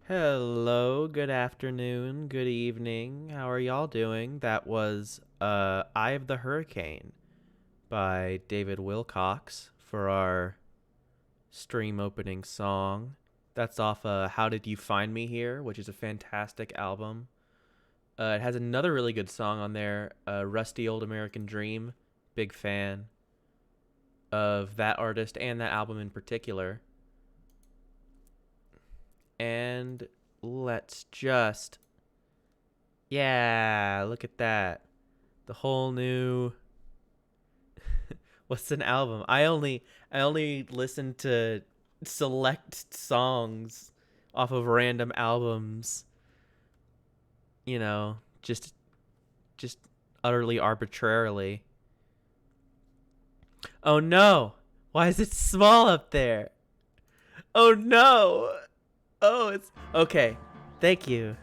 Hello, good afternoon, good evening. How are y'all doing? That was Eye of the Hurricane by David Wilcox for our stream opening song. That's off How Did You Find Me Here, which is a fantastic album. It has another really good song on there, Rusty Old American Dream. Big fan of that artist and that album in particular. And let's just, yeah, look at that. The whole new what's an album? I only listen to select songs off of random albums, you know, just utterly arbitrarily. Oh no. Why is it small up there? Oh no. Oh, it's okay. Thank you.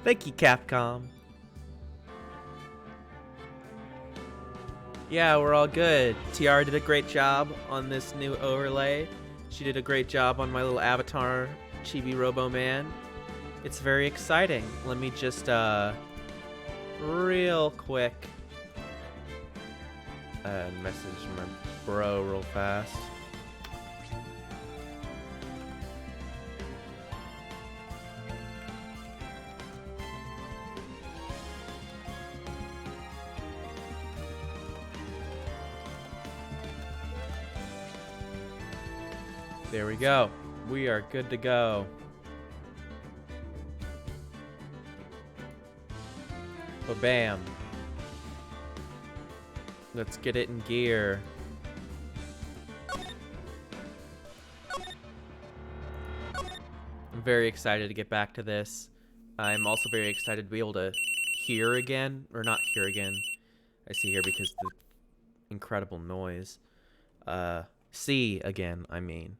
Thank you, Capcom. Yeah, we're all good. Tiara did a great job on this new overlay. She did a great job on my little avatar, Chibi Robo Man. It's very exciting. Let me just, real quick, message my bro real fast. There we go. We are good to go. Ba-bam. Let's get it in gear. I'm very excited to get back to this. I'm also very excited to be able to hear again. Or not hear again. I see here because the incredible noise. See again, I mean.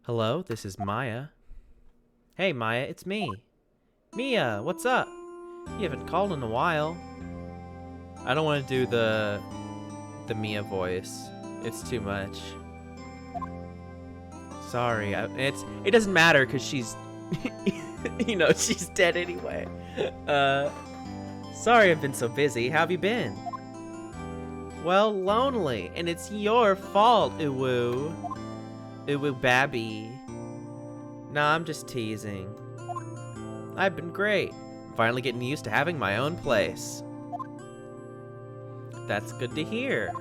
Hello, this is Maya. Hey Maya, it's me. Mia, what's up? You haven't called in a while. I don't want to do the Mia voice. It's too much. Sorry, it doesn't matter because she's, you know, she's dead anyway. Sorry I've been so busy. How have you been? Well, lonely, and it's your fault, Uwu. Uwu Babby. Nah, I'm just teasing. I've been great. I'm finally getting used to having my own place. That's good to hear.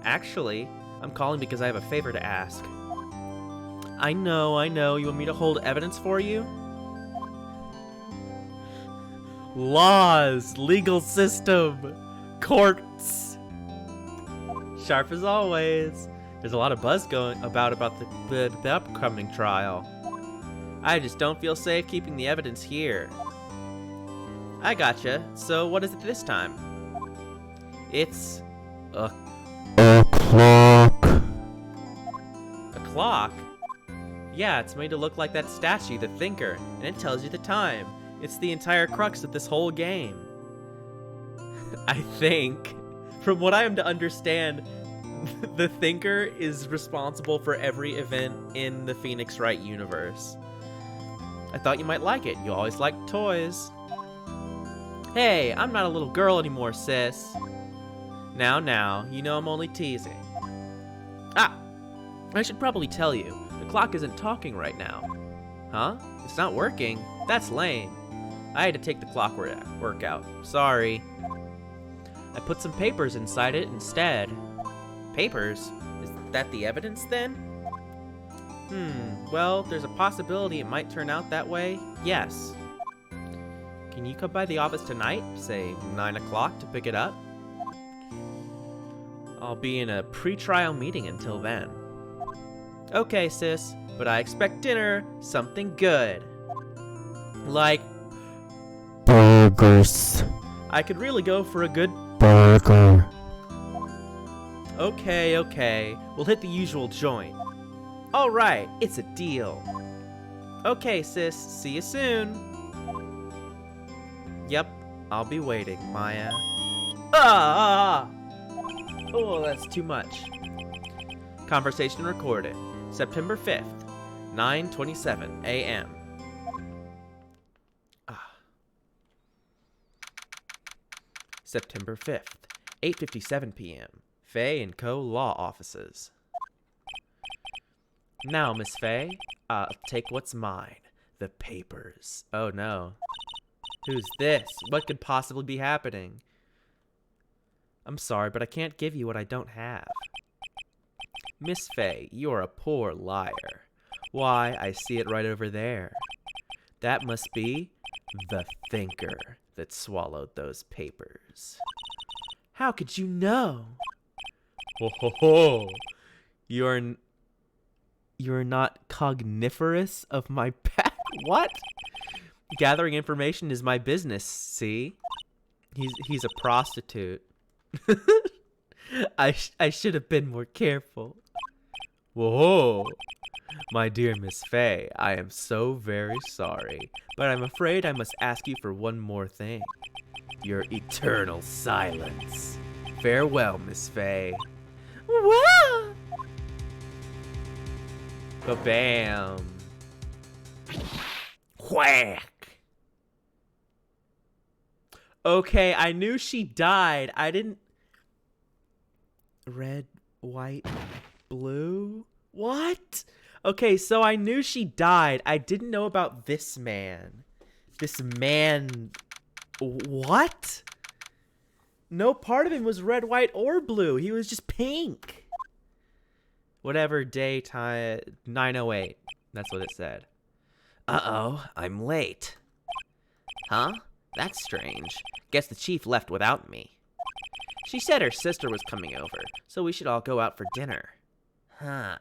Actually, I'm calling because I have a favor to ask. I know. You want me to hold evidence for you? Laws, legal system, courts. Sharp as always. There's a lot of buzz going about the upcoming trial. I just don't feel safe keeping the evidence here. I gotcha. So what is it this time? It's a clock. A clock? Yeah, it's made to look like that statue, the Thinker, and it tells you the time. It's the entire crux of this whole game. I think, from what I am to understand, the Thinker is responsible for every event in the Phoenix Wright universe. I thought you might like it. You always liked toys. Hey, I'm not a little girl anymore, sis. Now, you know I'm only teasing. Ah, I should probably tell you, the clock isn't talking right now. Huh? It's not working? That's lame. I had to take the clock workout. Sorry. I put some papers inside it instead. Papers? Is that the evidence then? Well, there's a possibility it might turn out that way. Yes. Can you come by the office tonight, say 9 o'clock, to pick it up? I'll be in a pre-trial meeting until then. Okay, sis, but I expect dinner, something good. Like burgers. I could really go for a good burger. Okay. We'll hit the usual joint. Alright, it's a deal. Okay, sis, see you soon. Yep, I'll be waiting, Maya. Ah! Oh, that's too much. Conversation recorded. September 5th, 9:27 a.m. September 5th, 8:57 p.m. Fay & Co. Law Offices. Now, Miss Fay, I'll take what's mine. The papers. Oh no. Who's this? What could possibly be happening? I'm sorry, but I can't give you what I don't have. Miss Fay, you're a poor liar. Why, I see it right over there. That must be the thinker that swallowed those papers. How could you know? Ho ho ho! You're not cogniferous of my pack. What? Gathering information is my business. See, he's a prostitute. I should have been more careful. Whoa, my dear Miss Fay, I am so very sorry, but I'm afraid I must ask you for one more thing. Your eternal silence. Farewell, Miss Fay. Whoa! Ba-bam. Whack. Okay, I knew she died. I didn't... Red, white, blue? What? Okay, so I knew she died. I didn't know about this man. This man... What? No part of him was red, white, or blue. He was just pink. Whatever, daytime, 9:08. That's what it said. Uh-oh, I'm late. Huh? That's strange. Guess the chief left without me. She said her sister was coming over, so we should all go out for dinner. Huh.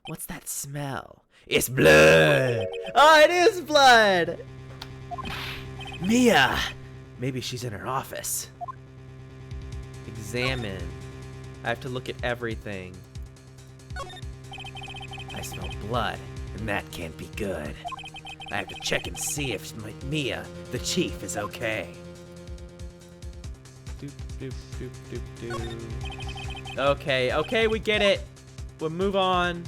What's that smell? It's blood! Oh, it is blood! Mia! Maybe she's in her office. Examine. I have to look at everything. I smell blood, and that can't be good. I have to check and see if Mia, the chief, is okay. Doop, doop, doop, doop, doop. Okay, we get it. We'll move on.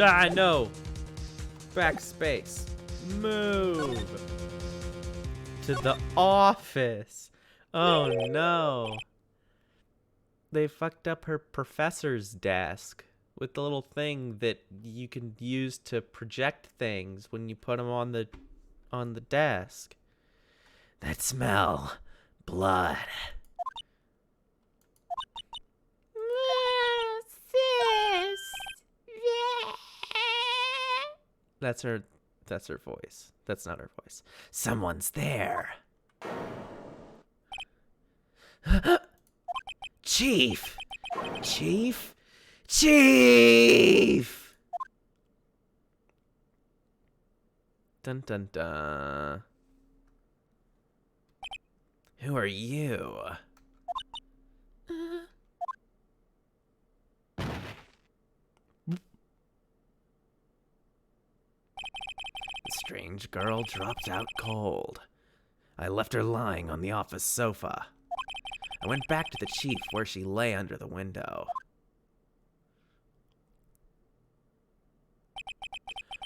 Ah, no. Backspace. Move. To the office. Oh, no. They fucked up her professor's desk with the little thing that you can use to project things when you put them on the desk. That smell. Blood. Sis. That's her voice. That's not her voice. Someone's there. Chief. Chief. Chief. Dun dun dun. Who are you? The strange girl dropped out cold. I left her lying on the office sofa. I went back to the chief where she lay under the window.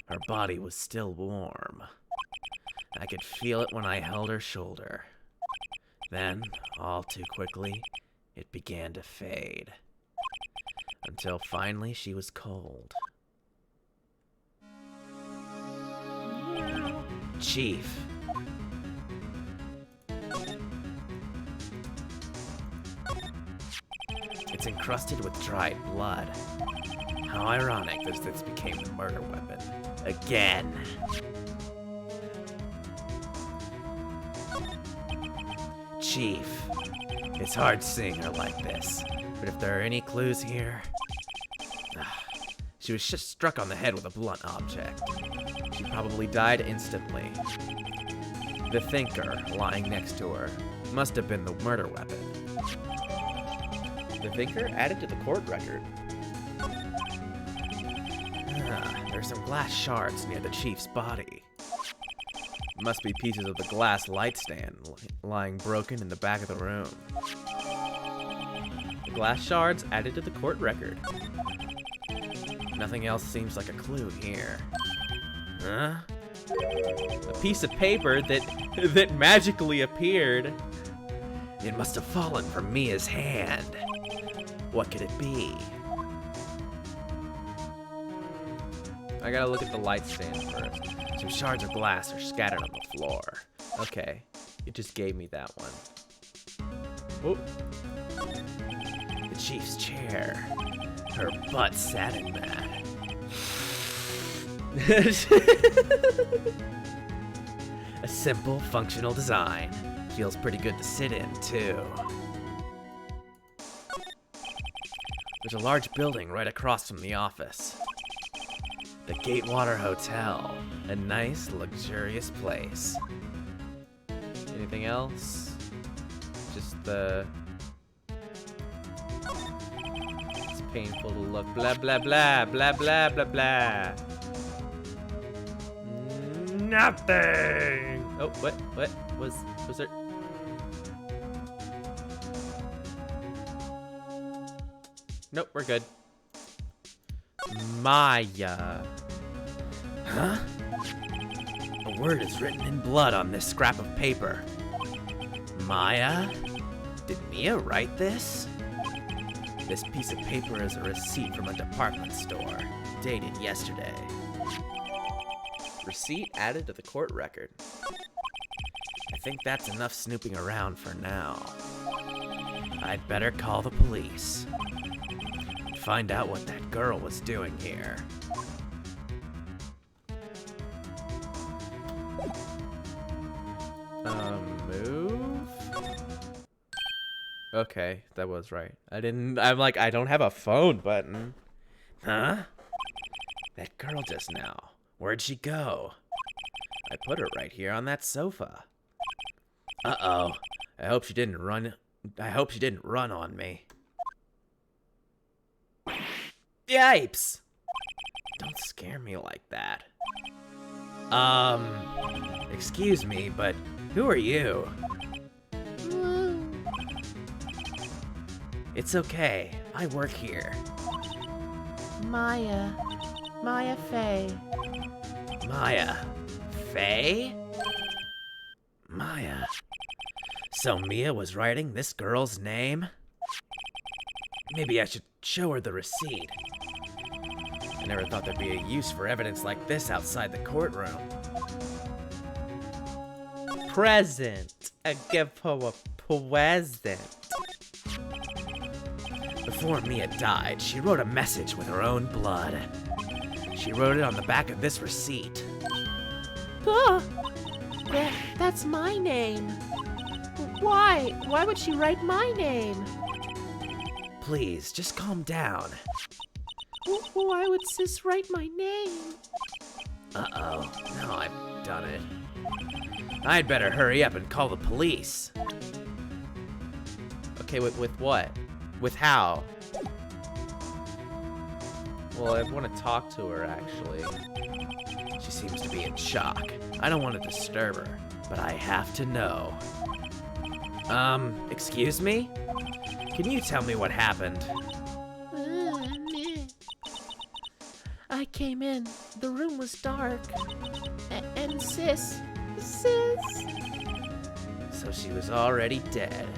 Her body was still warm. I could feel it when I held her shoulder. Then, all too quickly, it began to fade. Until finally she was cold. Chief. It's encrusted with dried blood. How ironic that this became the murder weapon. Again. Chief. It's hard seeing her like this, but if there are any clues here... She was just struck on the head with a blunt object. She probably died instantly. The thinker, lying next to her, must have been the murder weapon. The thinker added to the court record. There's some glass shards near the chief's body. Must be pieces of the glass light stand lying broken in the back of the room. The glass shards added to the court record. Nothing else seems like a clue here. Huh? A piece of paper that magically appeared. It must have fallen from Mia's hand. What could it be? I gotta look at the light stand first. Some shards of glass are scattered on the floor. Okay, it just gave me that one. Oh. The chief's chair. Her butt sat in that. A simple, functional design. Feels pretty good to sit in, too. There's a large building right across from the office. The Gatewater Hotel. A nice, luxurious place. Anything else? Just the... It's painful to look. Blah, blah, blah. Blah, blah, blah, blah. Nothing! Oh, what? Was there... Nope, we're good. Maya. Huh? A word is written in blood on this scrap of paper. Maya? Did Mia write this? This piece of paper is a receipt from a department store, dated yesterday. Receipt added to the court record. I think that's enough snooping around for now. I'd better call the police. Find out what that girl was doing here. Move? Okay, that was right. I'm like, I don't have a phone button. Huh? That girl just now. Where'd she go? I put her right here on that sofa. Uh-oh. I hope she didn't run on me. Yipes! Don't scare me like that. Excuse me, but who are you? It's okay. I work here. Maya Fey. Maya. Faye? Maya. So Mia was writing this girl's name? Maybe I should show her the receipt. I never thought there'd be a use for evidence like this outside the courtroom. Present. I give her a present. Before Mia died, she wrote a message with her own blood. She wrote it on the back of this receipt. That's my name. Why? Why would she write my name? Please, just calm down. Why would Sis write my name? Uh-oh, now I've done it. I'd better hurry up and call the police. Okay, with what? With how? Well, I want to talk to her, actually. She seems to be in shock. I don't want to disturb her, but I have to know. Excuse me? Can you tell me what happened? I came in. The room was dark. And Sis. So she was already dead.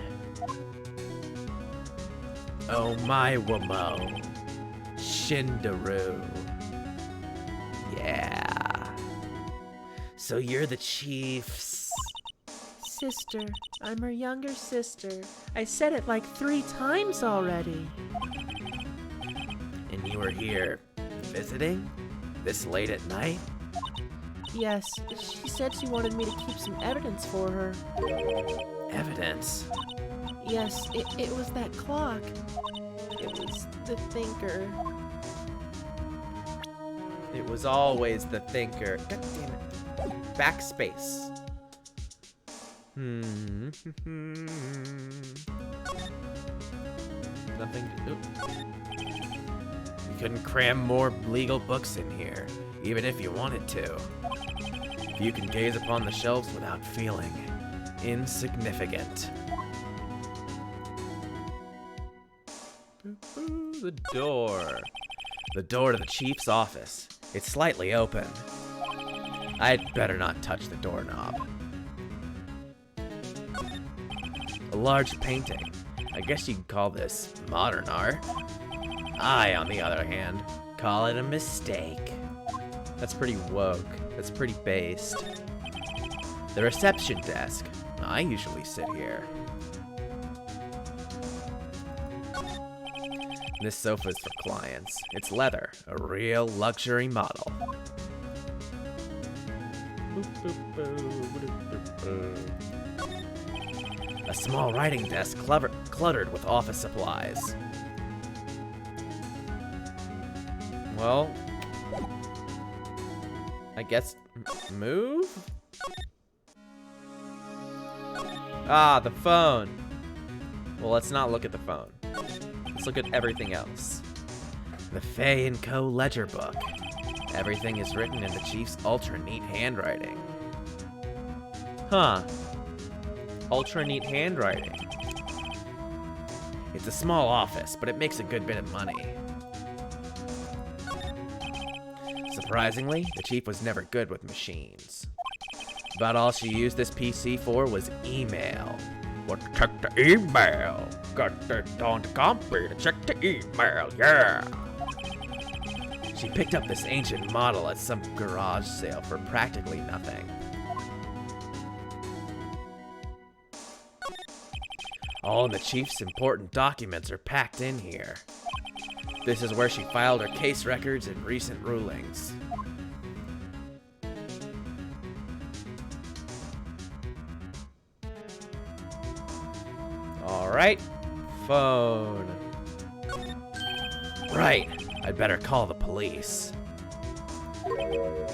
Oh my womo. Shindaru. Yeah. So you're the chief's... Sister. I'm her younger sister. I said it like 3 times already. And you were here visiting? This late at night? Yes, she said she wanted me to keep some evidence for her. Evidence? Yes, it was that clock. It was the thinker. It was always the thinker. God damn it. Backspace. Nothing to do. You couldn't cram more legal books in here, even if you wanted to. You can gaze upon the shelves without feeling insignificant. The door. The door to the chief's office. It's slightly open. I'd better not touch the doorknob. A large painting. I guess you could call this modern art. I, on the other hand, call it a mistake. That's pretty woke. That's pretty based. The reception desk. I usually sit here. This sofa is for clients. It's leather, a real luxury model. A small writing desk cluttered with office supplies. Well, I guess move? Ah, the phone. Well, let's not look at the phone. Let's look at everything else. The Fay & Co. ledger book. Everything is written in the chief's ultra neat handwriting. Huh. Ultra neat handwriting. It's a small office, but it makes a good bit of money. Surprisingly, the chief was never good with machines. About all she used this PC for was email. Well, check the email. Got that on the computer to check the email, yeah. She picked up this ancient model at some garage sale for practically nothing. All the chief's important documents are packed in here. This is where she filed her case records and recent rulings. Alright, phone. Right, I'd better call the police. It's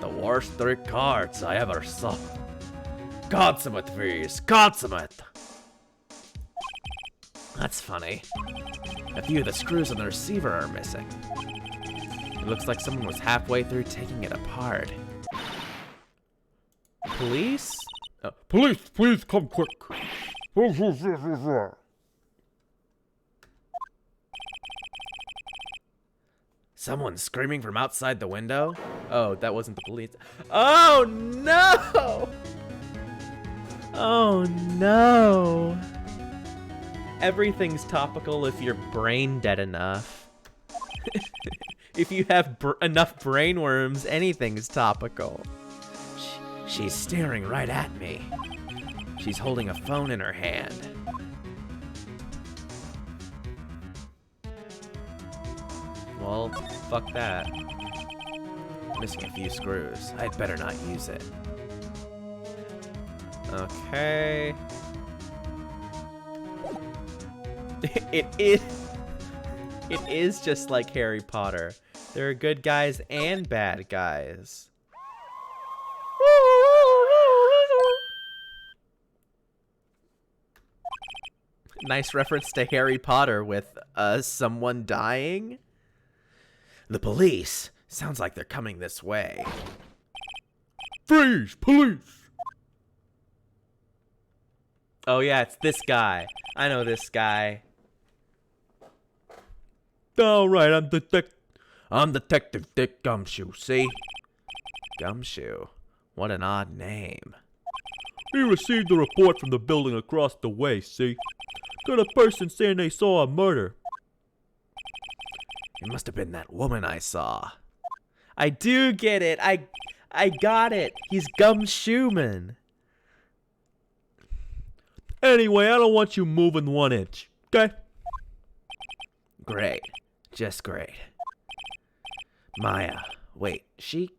the worst 3 cards I ever saw. Consummate, please, consummate! That's funny. A few of the screws on the receiver are missing. It looks like someone was halfway through taking it apart. Police? Police, please come quick. Someone screaming from outside the window? Oh, that wasn't the police. Oh no! Oh no! Everything's topical if you're brain dead enough. If you have enough brainworms, anything's topical. She's staring right at me. She's holding a phone in her hand. Well, fuck that. Missing a few screws. I'd better not use it. Okay. It is just like Harry Potter. There are good guys and bad guys. Nice reference to Harry Potter with someone dying. The police. Sounds like they're coming this way. Freeze, police! Oh yeah, it's this guy. I know this guy. All right, I'm Detective Dick Gumshoe, see? Gumshoe. What an odd name. We received a report from the building across the way, see? Got a person saying they saw a murder. It must have been that woman I saw. I do get it. I got it. He's Gumshoeman. Anyway, I don't want you moving 1 inch, okay? Great. Just great. Maya. Wait, she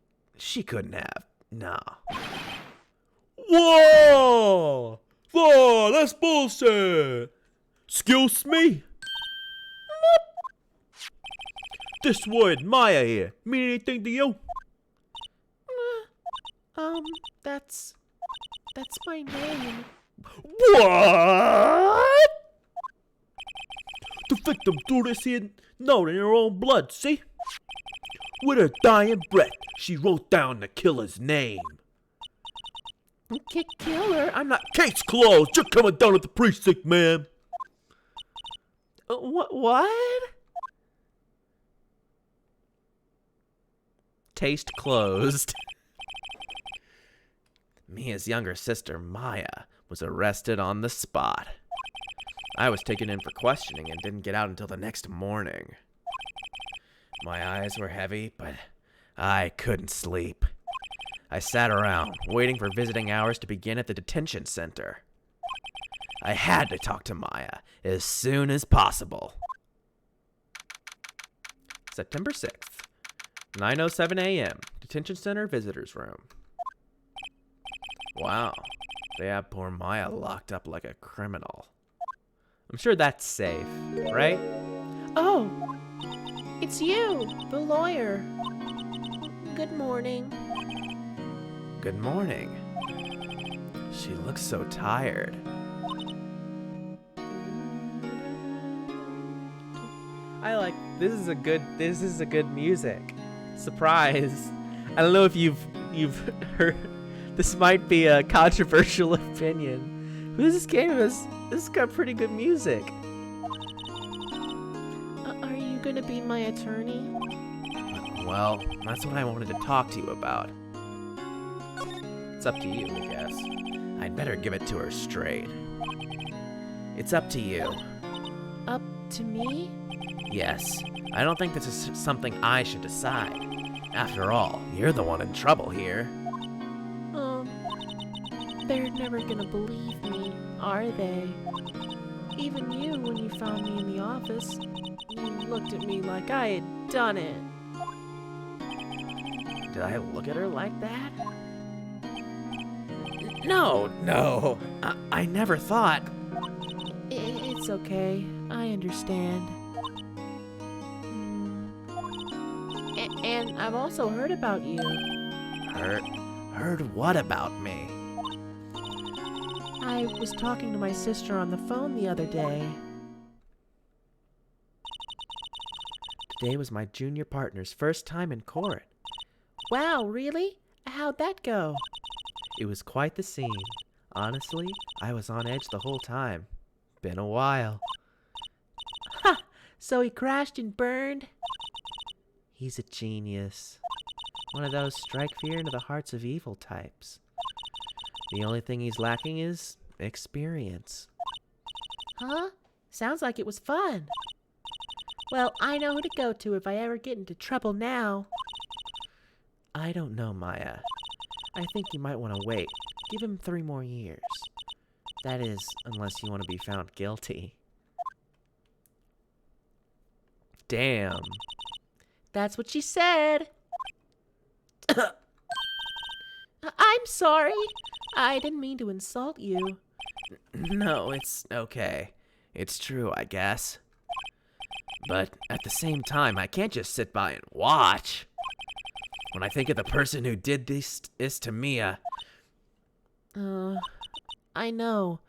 couldn't have. No. Whoa! Whoa, that's bullshit! Excuse me? This word Maya here mean anything to you? That's my name. What? The victim threw this here note in her own blood, see? With her dying breath, she wrote down the killer's name. Killer? I'm not. Case closed. You're coming down at the precinct, ma'am. What? taste closed. Mia's younger sister, Maya, was arrested on the spot. I was taken in for questioning and didn't get out until the next morning. My eyes were heavy, but I couldn't sleep. I sat around, waiting for visiting hours to begin at the detention center. I had to talk to Maya as soon as possible. September 6th, 9:07 a.m., detention center visitors room. Wow, they have poor Maya locked up like a criminal. I'm sure that's safe, right? Oh, it's you, the lawyer. Good morning. Good morning. She looks so tired. I like this is a good music. Surprise. I don't know if you've heard, this might be a controversial opinion, but this has got pretty good music. Are you gonna be my attorney? Well, that's what I wanted to talk to you about. It's up to you, I guess. I'd better give it to her straight. It's up to you. Up to me? Yes. I don't think this is something I should decide. After all, you're the one in trouble here. They're never gonna believe me, are they? Even you, when you found me in the office, you looked at me like I had done it. Did I look at her like that? No. I never thought. It's okay. I understand. And I've also heard about you. Heard what about me? I was talking to my sister on the phone the other day. Today was my junior partner's first time in court. Wow, really? How'd that go? It was quite the scene. Honestly, I was on edge the whole time. Been a while. Ha! So he crashed and burned? He's a genius. One of those strike fear into the hearts of evil types. The only thing he's lacking is experience. Huh? Sounds like it was fun. Well, I know who to go to if I ever get into trouble now. I don't know, Maya. I think you might want to wait. Give him 3 more years. That is, unless you want to be found guilty. Damn. That's what she said. I'm sorry. I didn't mean to insult you. No, it's okay. It's true, I guess. But at the same time, I can't just sit by and watch. When I think of the person who did this to Mia... I know.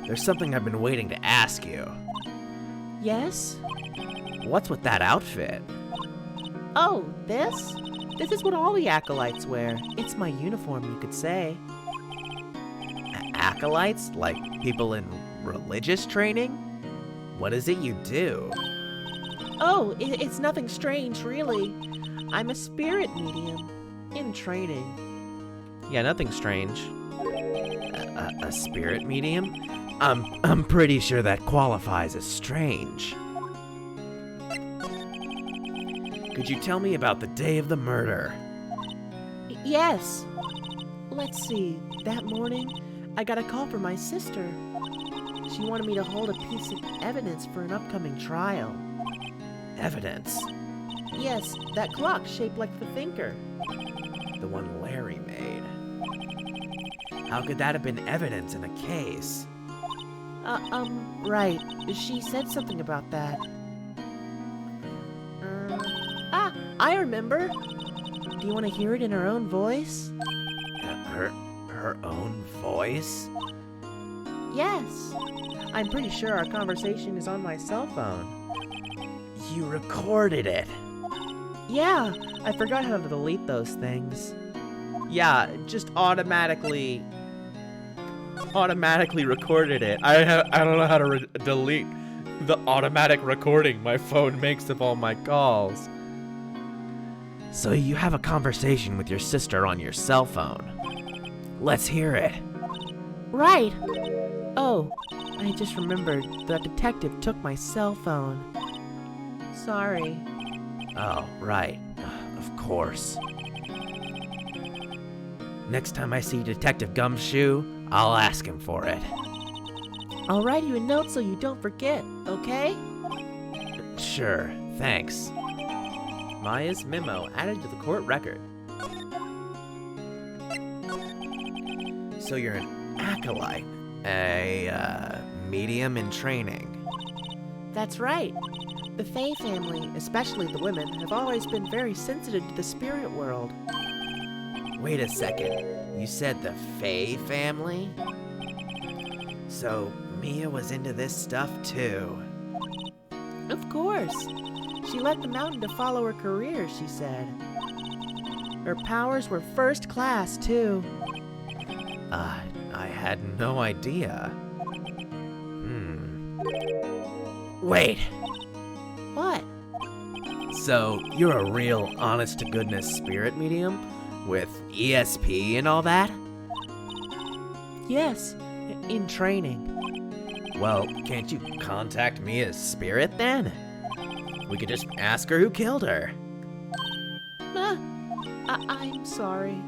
There's something I've been waiting to ask you. Yes? What's with that outfit? Oh, this? This is what all the acolytes wear. It's my uniform, you could say. Acolytes? Like people in religious training? What is it you do? Oh, it's nothing strange, really. I'm a spirit medium. In training. Yeah, nothing strange. A spirit medium? I'm pretty sure that qualifies as strange. Could you tell me about the day of the murder? Yes. Let's see. That morning, I got a call from my sister. She wanted me to hold a piece of evidence for an upcoming trial. Evidence? Yes, that clock shaped like the thinker. The one Larry made. How could that have been evidence in a case? Right. She said something about that. I remember. Do you want to hear it in her own voice? Her own voice? Yes. I'm pretty sure our conversation is on my cell phone. You recorded it. Yeah, I forgot how to delete those things. Yeah, just automatically recorded it. I don't know how to delete the automatic recording my phone makes of all my calls. So you have a conversation with your sister on your cell phone. Let's hear it. Right. Oh, I just remembered the detective took my cell phone. Sorry. Oh, right. Of course. Next time I see Detective Gumshoe, I'll ask him for it. I'll write you a note so you don't forget, okay? Sure, thanks. Maya's memo added to the court record. So you're an acolyte, a medium in training. That's right. The Fae family, especially the women, have always been very sensitive to the spirit world. Wait a second, you said the Fae family? So Mia was into this stuff too. Of course. She left the mountain to follow her career, she said. Her powers were first class, too. I had no idea. Wait, What? so you're a real honest-to-goodness spirit medium? With ESP and all that? Yes, in training. Well, can't you contact Mia's spirit then? We could just ask her who killed her. I'm sorry.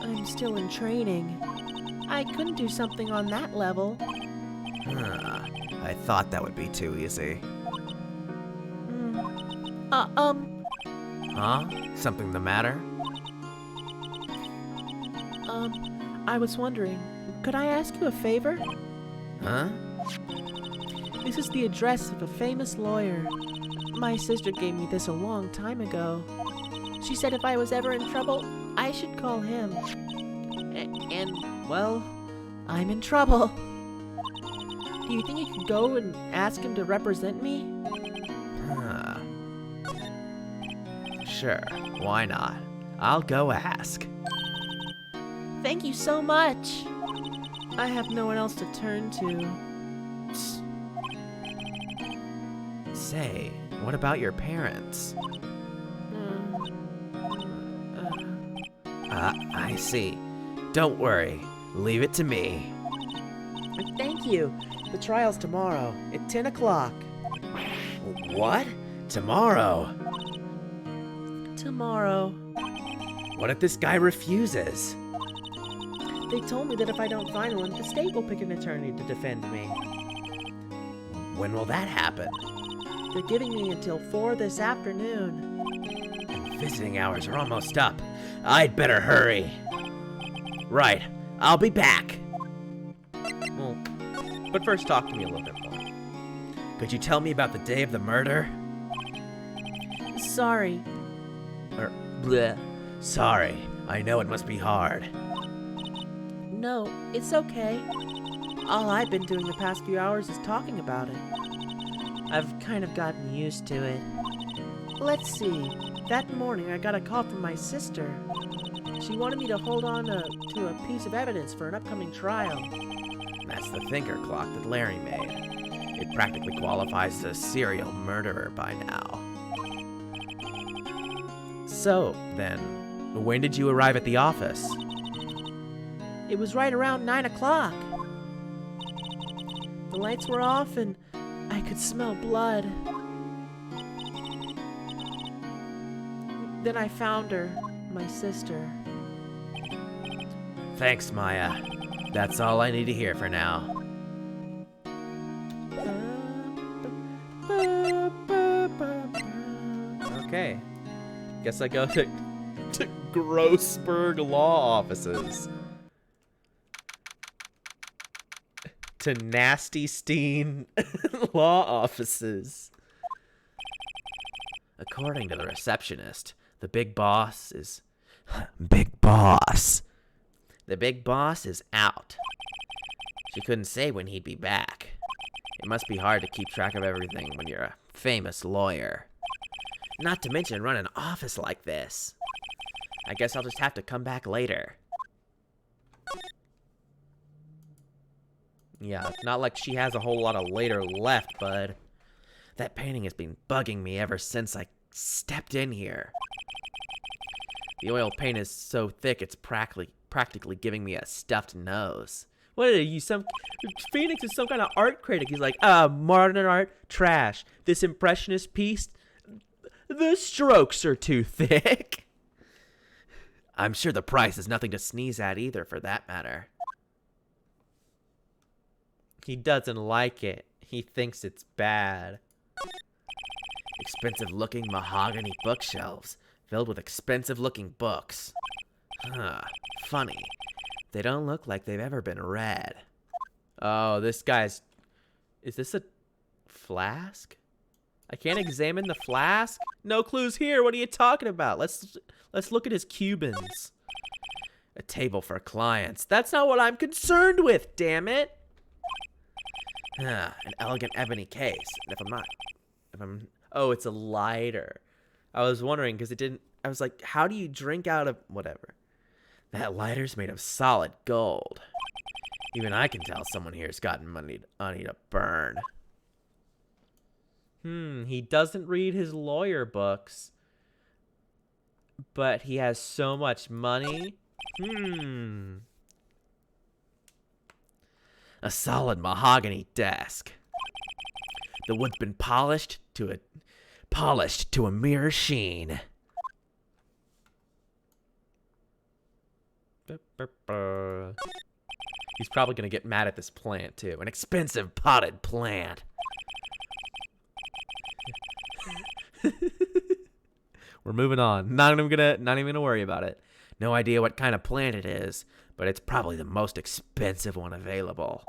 I'm still in training. I couldn't do something on that level. I thought that would be too easy. Huh? Something the matter? I was wondering, could I ask you a favor? Huh? This is the address of a famous lawyer. My sister gave me this a long time ago. She said if I was ever in trouble, I should call him. And, well, I'm in trouble. Do you think you could go and ask him to represent me? Sure, why not? I'll go ask. Thank you so much. I have no one else to turn to. Say, what about your parents? I see. Don't worry. Leave it to me. Thank you. The trial's tomorrow at 10 o'clock. What? Tomorrow? Tomorrow. What if this guy refuses? They told me that if I don't find one, the state will pick an attorney to defend me. When will that happen? They're giving me until 4 this afternoon. Visiting hours are almost up. I'd better hurry. Right, I'll be back. Well, but first talk to me a little bit more. Could you tell me about the day of the murder? Sorry. Bleh. Sorry, I know it must be hard. No, it's okay. All I've been doing the past few hours is talking about it. I've kind of gotten used to it. Let's see. That morning I got a call from my sister. She wanted me to hold on to a piece of evidence for an upcoming trial. That's the thinker clock that Larry made. It practically qualifies as a serial murderer by now. So, then, when did you arrive at the office? It was right around 9 o'clock. The lights were off and I could smell blood. Then I found her, my sister. Thanks, Maya. That's all I need to hear for now. Okay. Guess I go to Grossberg Law Offices. To Nasty Steen Law Offices. According to the receptionist, the big boss is... Big boss. The big boss is out. She couldn't say when he'd be back. It must be hard to keep track of everything when you're a famous lawyer. Not to mention run an office like this. I guess I'll just have to come back later. Yeah, it's not like she has a whole lot of later left, bud. That painting has been bugging me ever since I stepped in here. The oil paint is so thick it's practically giving me a stuffed nose. What are you, Phoenix is some kind of art critic. He's like, modern art, trash. This impressionist piece, the strokes are too thick. I'm sure the price is nothing to sneeze at either, for that matter. He doesn't like it. He thinks it's bad. Expensive-looking mahogany bookshelves filled with expensive-looking books. Huh, funny. They don't look like they've ever been read. Oh, this guy's... Is this a flask? I can't examine the flask? No clues here. What are you talking about? Let's look at his Cubans. A table for clients. That's not what I'm concerned with, damn it. Huh, an elegant ebony case. Oh, it's a lighter. I was wondering because it didn't... I was like, how do you drink out of... Whatever. That lighter's made of solid gold. Even I can tell someone here's gotten money to burn. He doesn't read his lawyer books. But he has so much money. A solid mahogany desk. The wood's been polished to a mere sheen. He's probably gonna get mad at this plant too. An expensive potted plant. We're moving on. Not even gonna worry about it. No idea what kind of plant it is, but it's probably the most expensive one available.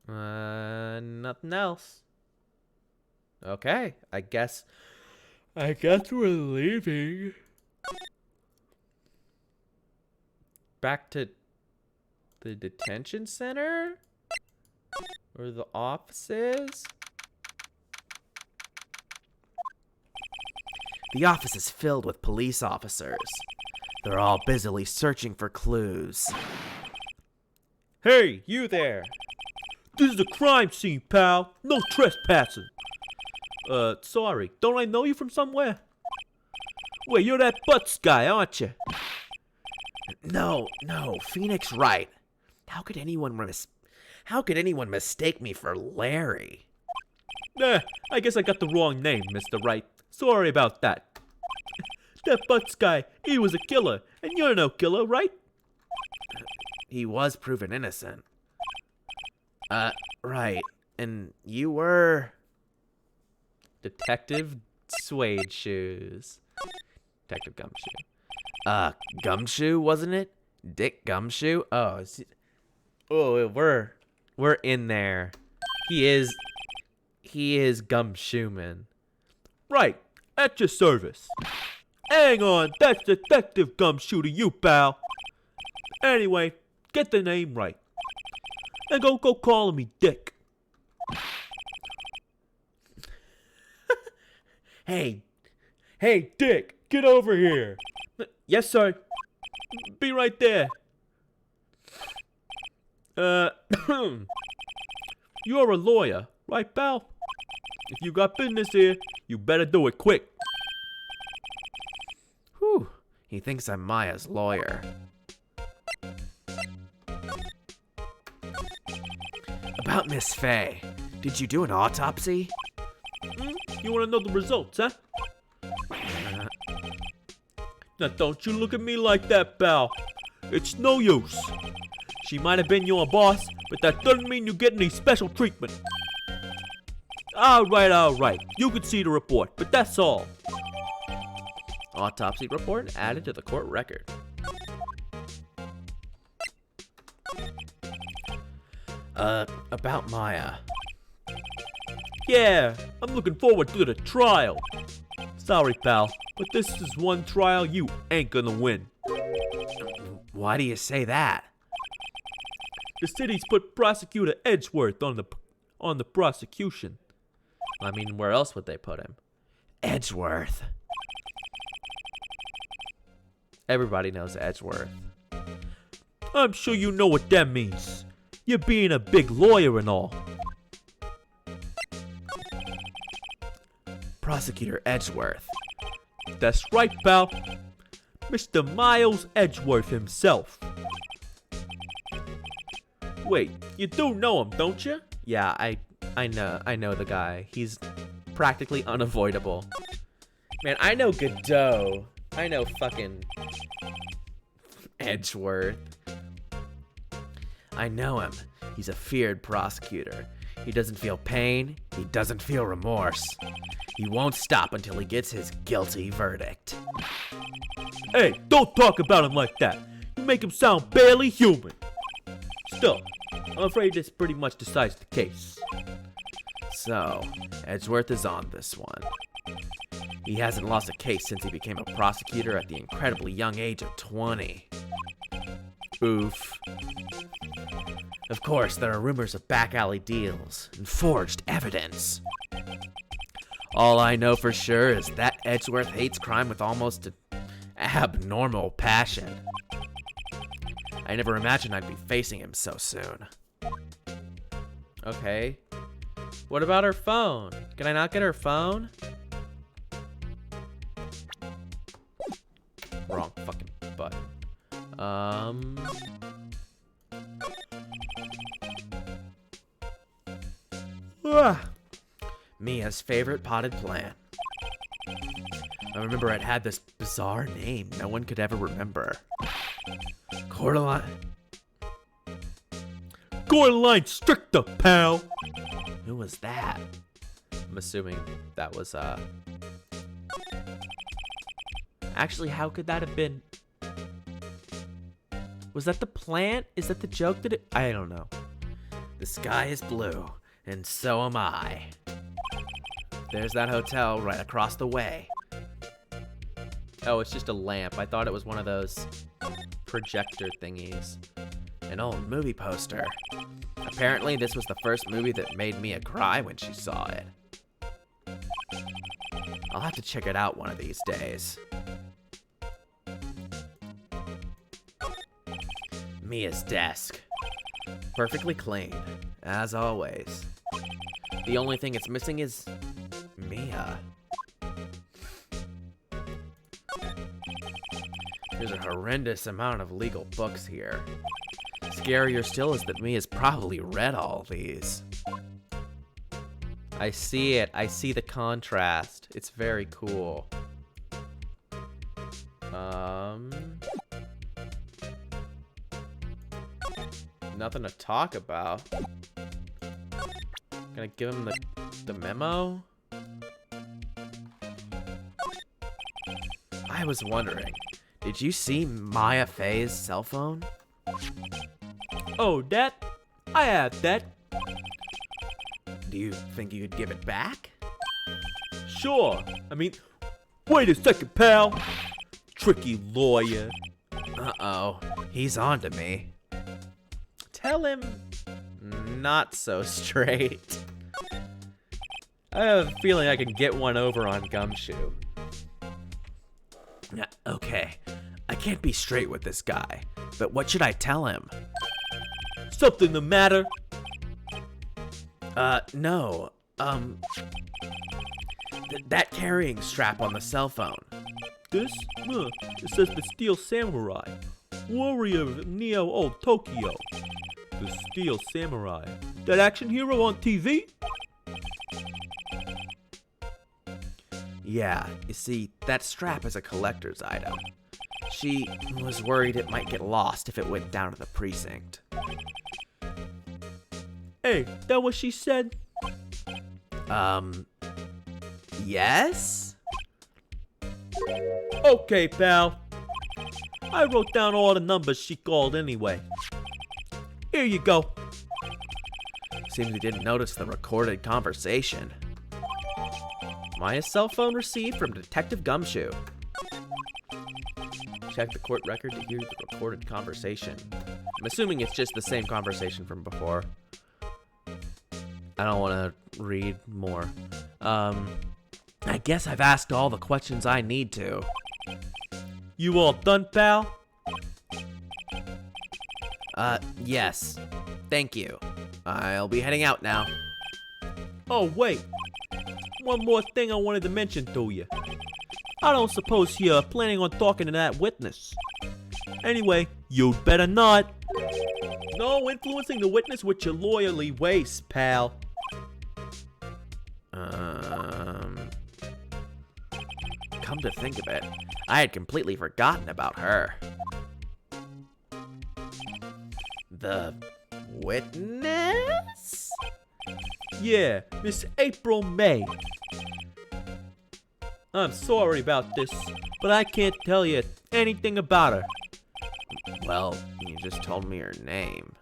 Nothing else. Okay, I guess we're leaving. Back to the detention center? Or the offices? The office is filled with police officers. They're all busily searching for clues. Hey, you there! This is a crime scene, pal. No trespassing. Sorry. Don't I know you from somewhere? Wait, you're that Butts guy, aren't you? No, Phoenix Wright. How could anyone mistake me for Larry? Nah, I guess I got the wrong name, Mr. Wright. Sorry about that. That Butts guy, he was a killer, and you're no killer, right? He was proven innocent. Right. And you were... Detective Suede Shoes. Detective Gumshoe. Gumshoe, wasn't it? Dick Gumshoe? Oh, we're in there. He is Gumshoeman. Right, at your service. Hang on, that's Detective Gumshoe to you, pal. Anyway, get the name right. And go calling me Dick. Hey, Dick, get over here. Yes, sir. Be right there. You're a lawyer, right, pal? If you got business here, you better do it quick. Whew, he thinks I'm Maya's lawyer. About Miss Faye, did you do an autopsy? You want to know the results, huh? Now don't you look at me like that, pal. It's no use. She might have been your boss, but that doesn't mean you get any special treatment. All right. You can see the report, but that's all. Autopsy report added to the court record. About Maya. Yeah, I'm looking forward to the trial. Sorry, pal, but this is one trial you ain't gonna win. Why do you say that? The city's put Prosecutor Edgeworth on the prosecution. I mean, where else would they put him? Edgeworth. Everybody knows Edgeworth. I'm sure you know what that means. You're being a big lawyer and all. Prosecutor Edgeworth. That's right, pal. Mr. Miles Edgeworth himself. Wait, you do know him, don't you? Yeah, I know the guy. He's practically unavoidable. Man, I know Godot. I know fucking Edgeworth. I know him. He's a feared prosecutor. He doesn't feel pain. He doesn't feel remorse. He won't stop until he gets his guilty verdict. Hey, don't talk about him like that. You make him sound barely human. Still, I'm afraid this pretty much decides the case. So, Edgeworth is on this one. He hasn't lost a case since he became a prosecutor at the incredibly young age of 20. Oof. Of course, there are rumors of back alley deals and forged evidence. All I know for sure is that Edgeworth hates crime with almost an abnormal passion. I never imagined I'd be facing him so soon. Okay. What about her phone? Can I not get her phone? Wrong fucking button. Mia's favorite potted plant. I remember it had this bizarre name no one could ever remember. Cordyline. Cordyline stricta, pal. Who was that? I'm assuming that was, Actually, how could that have been? Was that the plant? Is that the joke that it... I don't know. The sky is blue, and so am I. There's that hotel right across the way. Oh, it's just a lamp. I thought it was one of those projector thingies. An old movie poster. Apparently, this was the first movie that made Mia cry when she saw it. I'll have to check it out one of these days. Mia's desk. Perfectly clean, as always. The only thing it's missing is Mia. There's a horrendous amount of legal books here. Scarier still is that Mia's probably read all these. I see it. I see the contrast. It's very cool. Nothing to talk about. Gonna give him the memo? I was wondering, did you see Maya Faye's cell phone? Oh, that? I have that. Do you think you could give it back? Sure. I mean, wait a second, pal. Tricky lawyer. Uh-oh, he's on to me. Tell him not so straight. I have a feeling I can get one over on Gumshoe. Okay, I can't be straight with this guy, but what should I tell him? Something the matter? No. That carrying strap on the cell phone. This? It says the Steel Samurai. Warrior of Neo Old Tokyo. The Steel Samurai. That action hero on TV? Yeah, you see, that strap is a collector's item. She was worried it might get lost if it went down to the precinct. Hey, that what she said? Yes? Okay, pal. I wrote down all the numbers she called anyway. Here you go. Seems he didn't notice the recorded conversation. Maya's cell phone received from Detective Gumshoe. Check the court record to hear the recorded conversation. I'm assuming it's just the same conversation from before. I don't want to read more. I guess I've asked all the questions I need to. You all done, pal? Yes. Thank you. I'll be heading out now. Oh, wait. one more thing I wanted to mention to you. I don't suppose you're planning on talking to that witness. Anyway, you'd better not. No influencing the witness with your lawyerly ways, pal. Come to think of it, I had completely forgotten about her. The witness? Yeah, Miss April May. I'm sorry about this, but I can't tell you anything about her. Well, you just told me her name.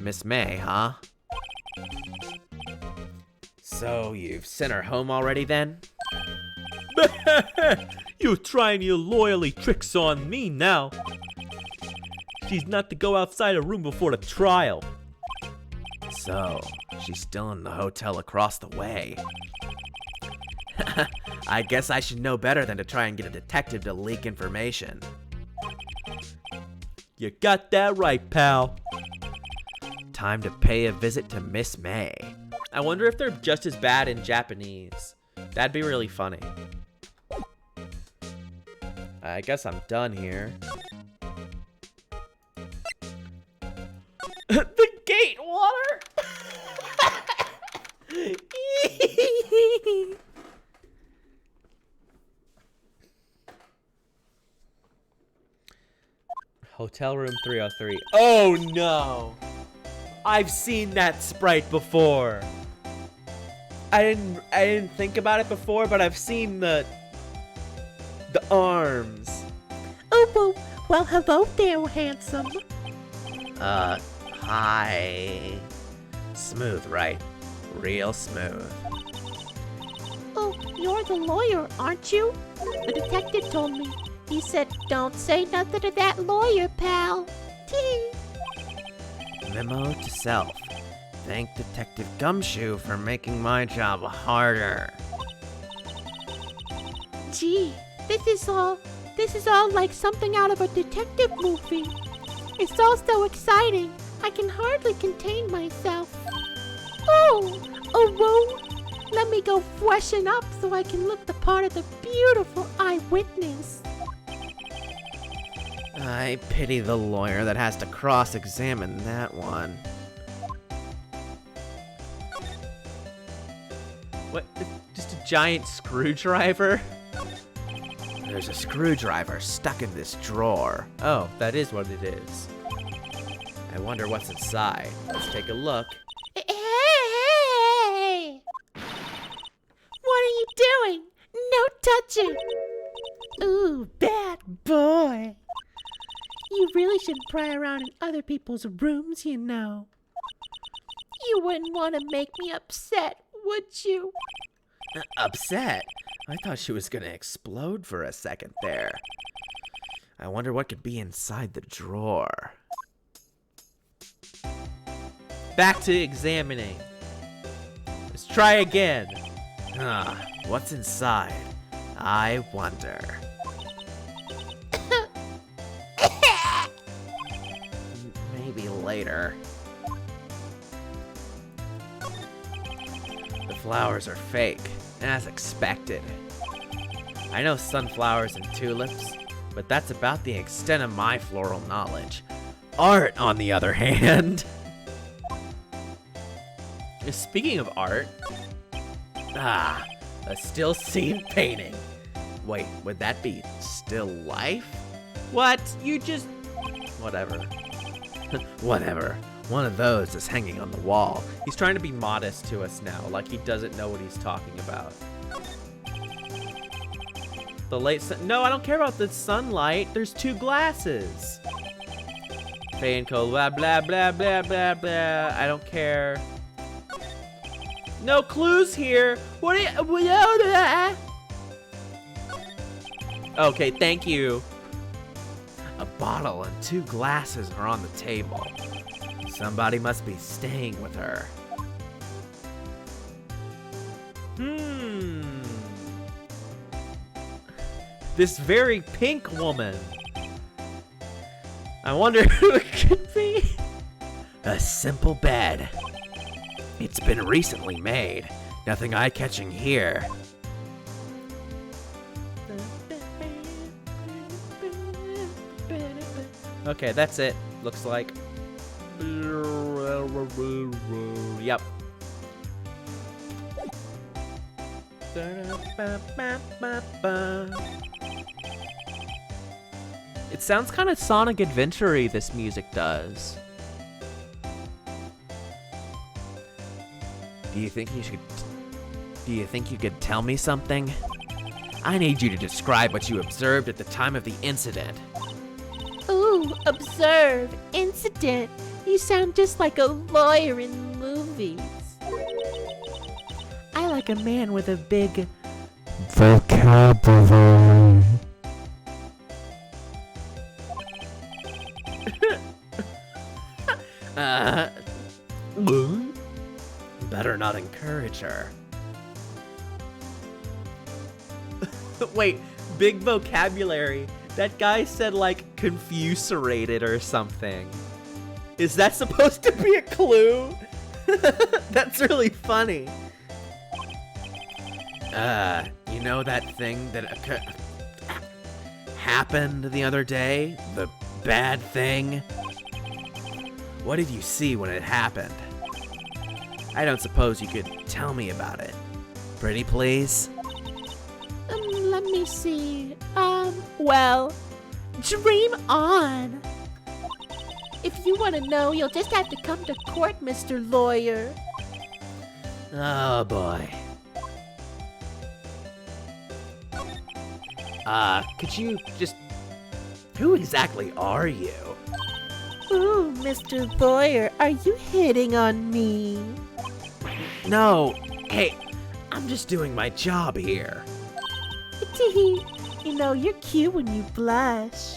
Miss May, huh? So you've sent her home already then? You're trying your lawyerly tricks on me now. She's not to go outside her room before the trial. So, she's still in the hotel across the way. I guess I should know better than to try and get a detective to leak information. You got that right, pal. Time to pay a visit to Miss May. I wonder if they're just as bad in Japanese. That'd be really funny. I guess I'm done here. The gate water! Hotel room 303. Oh no! I've seen that sprite before. I didn't think about it before, but I've seen the arms. Oh, well, hello there, handsome. Hi. Smooth, right? Real smooth. Oh, you're the lawyer, aren't you? The detective told me. He said, don't say nothing to that lawyer, pal. Tee. Memo to self. Thank Detective Gumshoe for making my job harder. Gee, this is all like something out of a detective movie. It's all so exciting. I can hardly contain myself. Oh, whoa. Let me go freshen up so I can look the part of the beautiful eyewitness. I pity the lawyer that has to cross-examine that one. What? Just a giant screwdriver? There's a screwdriver stuck in this drawer. Oh, that is what it is. I wonder what's inside. Let's take a look. Hey! What are you doing? No touching! Ooh, bad boy. You really shouldn't pry around in other people's rooms, you know. You wouldn't want to make me upset, would you? Upset? I thought she was gonna explode for a second there. I wonder what could be inside the drawer. Back to examining. Let's try again. What's inside? I wonder. Maybe later. The flowers are fake, as expected. I know sunflowers and tulips, but that's about the extent of my floral knowledge. Art, on the other hand. Speaking of art, a still scene painting. Wait, would that be still life? What? You just... Whatever. Whatever. One of those is hanging on the wall. He's trying to be modest to us now, like he doesn't know what he's talking about. The late sun... No, I don't care about the sunlight. There's two glasses. Fey and cold, blah, blah, blah, blah, blah, blah. I don't care. No clues here. What are you... Okay, thank you. A bottle and two glasses are on the table. Somebody must be staying with her. This very pink woman. I wonder who it could be. A simple bed. It's been recently made. Nothing eye-catching here. Okay, that's it. Looks like. Yep. It sounds kind of Sonic Adventure-y, this music does. Do you think you could tell me something? I need you to describe what you observed at the time of the incident. Ooh, observe, incident. You sound just like a lawyer in movies. I like a man with a big vocabulary. Better not encourage her. Wait, big vocabulary. That guy said like confuserated or something. Is that supposed to be a clue? That's really funny. You know that thing that happened the other day? The bad thing? What did you see when it happened? I don't suppose you could tell me about it. Pretty please? let me see. Well, dream on. If you want to know, you'll just have to come to court, Mr. Lawyer. Oh boy. Could you just... Who exactly are you? Ooh, Mr. Lawyer, are you hitting on me? No, hey, I'm just doing my job here. You know, you're cute when you blush.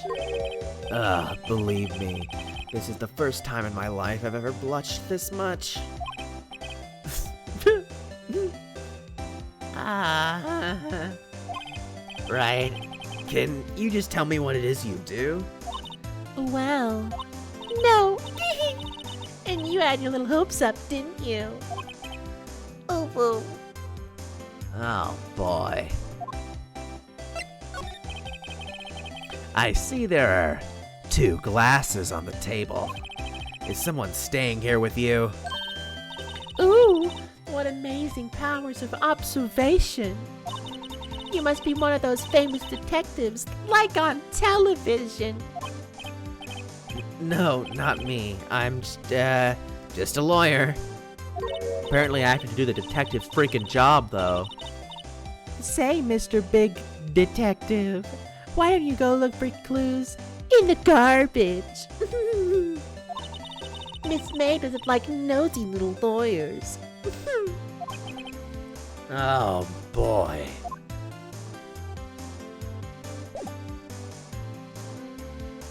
Believe me, this is the first time in my life I've ever blushed this much. Right. Can you just tell me what it is you do? Well, no. And you had your little hopes up, didn't you? Oh, whoa. Oh boy. I see there are 2 glasses on the table. Is someone staying here with you? Ooh, what amazing powers of observation. You must be one of those famous detectives, like on television. No, not me. I'm just a lawyer. Apparently I have to do the detective's freaking job, though. Say, Mr. Big Detective, why don't you go look for clues in the garbage? Miss May doesn't like nosy little lawyers. Oh boy.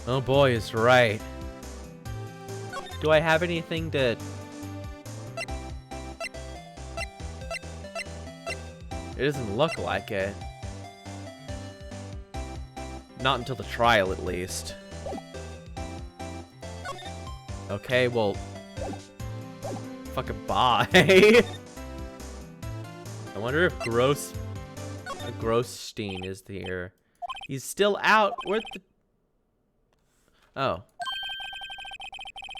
Oh boy, is right. Do I have anything to... It doesn't look like it. Not until the trial, at least. Okay, well... Fucking bye. I wonder if Grosstein is here. He's still out. Where the... Oh.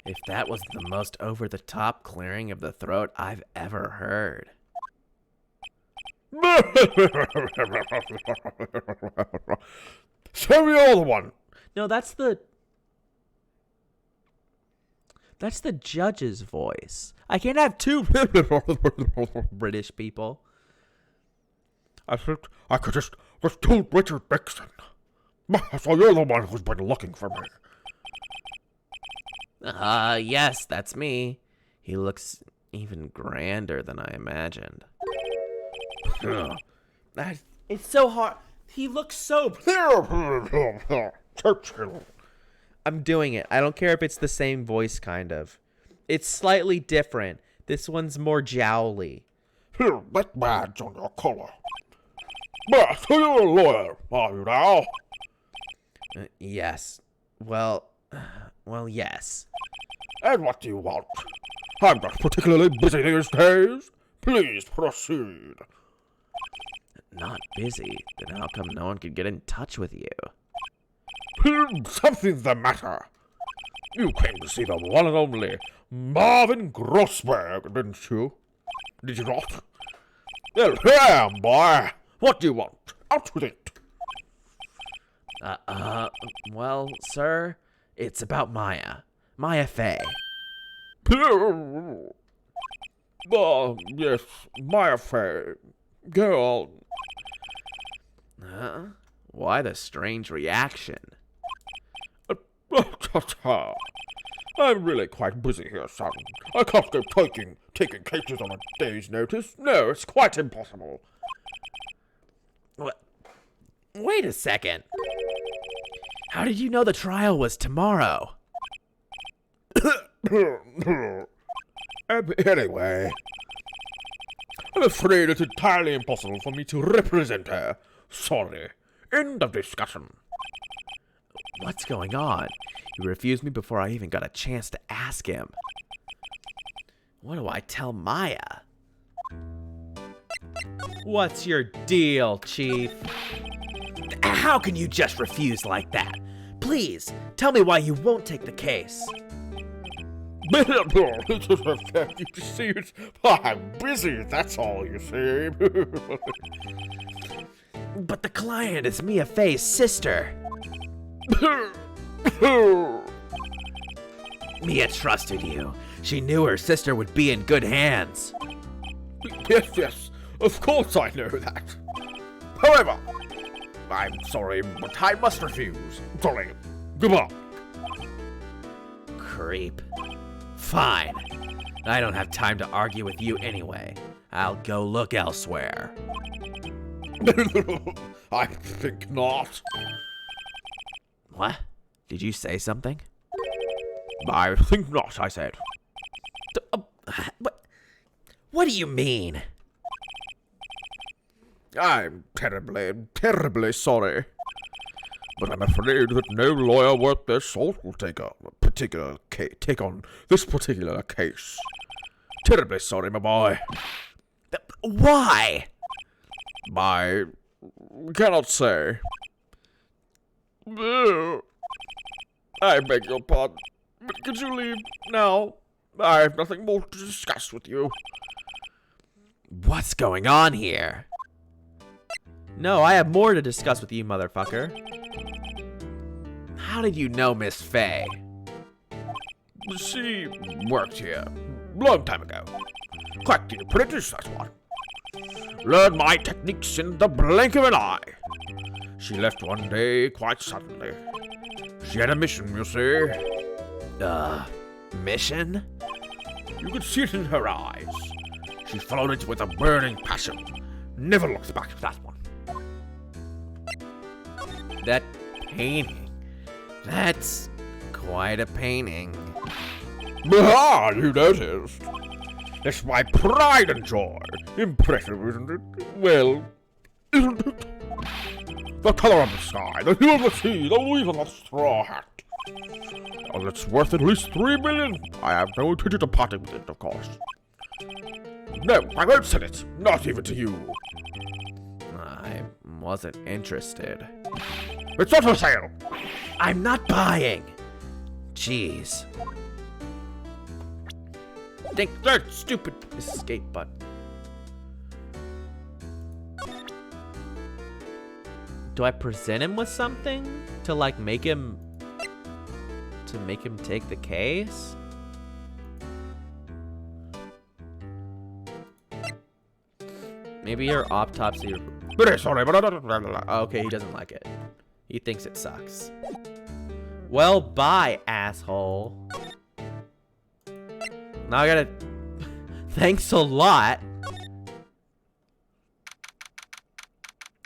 If that was the most over-the-top clearing of the throat I've ever heard. Send me the other one. No, that's the judge's voice. I can't have 2 British people. I think I could just do Richard Nixon. So you're the one who's been looking for me. Yes, that's me. He looks even grander than I imagined. It's so hard. He looks so... I'm doing it. I don't care if it's the same voice, kind of. It's slightly different. This one's more jowly. Here, that badge on your collar. But you're a lawyer, are you now? Yes. Well, yes. And what do you want? I'm not particularly busy these days. Please proceed. Not busy? Then how come no one could get in touch with you? Something's the matter. You came to see the one and only Marvin Grossberg, didn't you? Did you not? Well, here I am, boy. What do you want? Out with it. Well, sir, it's about Maya. Maya Fey. Yes, Maya Fey. Go on. Why the strange reaction? I'm really quite busy here, son. I can't go taking cases on a day's notice. No, it's quite impossible. What? Wait a second. How did you know the trial was tomorrow? Anyway, I'm afraid it's entirely impossible for me to represent her. Sorry. End of discussion. What's going on? He refused me before I even got a chance to ask him. What do I tell Maya? What's your deal, Chief? How can you just refuse like that? Please, tell me why you won't take the case. You see, I'm busy, that's all you see. But the client is Mia Fey's sister. Mia trusted you. She knew her sister would be in good hands. Yes, of course I know that. However, I'm sorry, but I must refuse. Sorry. Goodbye. Creep. Fine. I don't have time to argue with you anyway. I'll go look elsewhere. I think not. What? Did you say something? I think not, I said. What do you mean? I'm terribly sorry. But I'm afraid that no lawyer worth their salt will take on this particular case. Terribly sorry, my boy. Why? I cannot say. I beg your pardon, but could you leave now? I have nothing more to discuss with you. What's going on here? No, I have more to discuss with you, motherfucker. How did you know Miss Fey? She worked here long time ago. Quite the apprentice, that's what. Learned my techniques in the blink of an eye. She left one day quite suddenly. She had a mission, you see. Mission? You could see it in her eyes. She followed it with a burning passion. Never looked back at that one. That painting. That's quite a painting. Ah, you noticed. It's my pride and joy. Impressive, isn't it? Well, isn't it? The color of the sky, the hue of the sea, the weave of the straw hat. Well, it's worth at least 3 million. I have no intention of parting with it, of course. No, I won't sell it. Not even to you. I wasn't interested. It's not for sale. I'm not buying. Jeez. Think that stupid escape button. Do I present him with something to like make him take the case? Maybe your autopsy. Sorry, Oh, okay, he doesn't like it. He thinks it sucks. Well, bye, asshole. Now I gotta. Thanks a lot.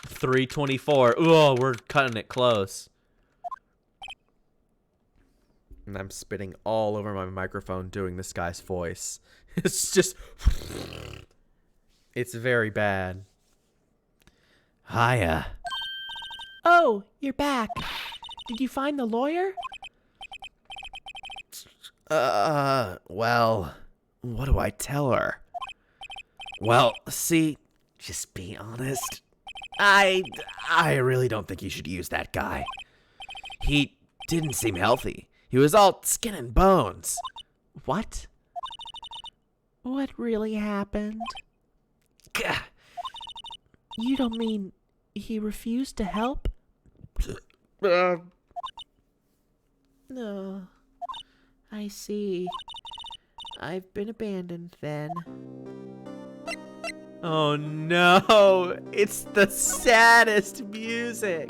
324. Oh, we're cutting it close. And I'm spitting all over my microphone doing this guy's voice. It's just. It's very bad. Hiya. Oh, you're back. Did you find the lawyer? Well, what do I tell her? Well, see, just be honest. I really don't think you should use that guy. He didn't seem healthy. He was all skin and bones. What? What really happened? Gah. You don't mean he refused to help? No. I see. I've been abandoned then. Oh no, it's the saddest music.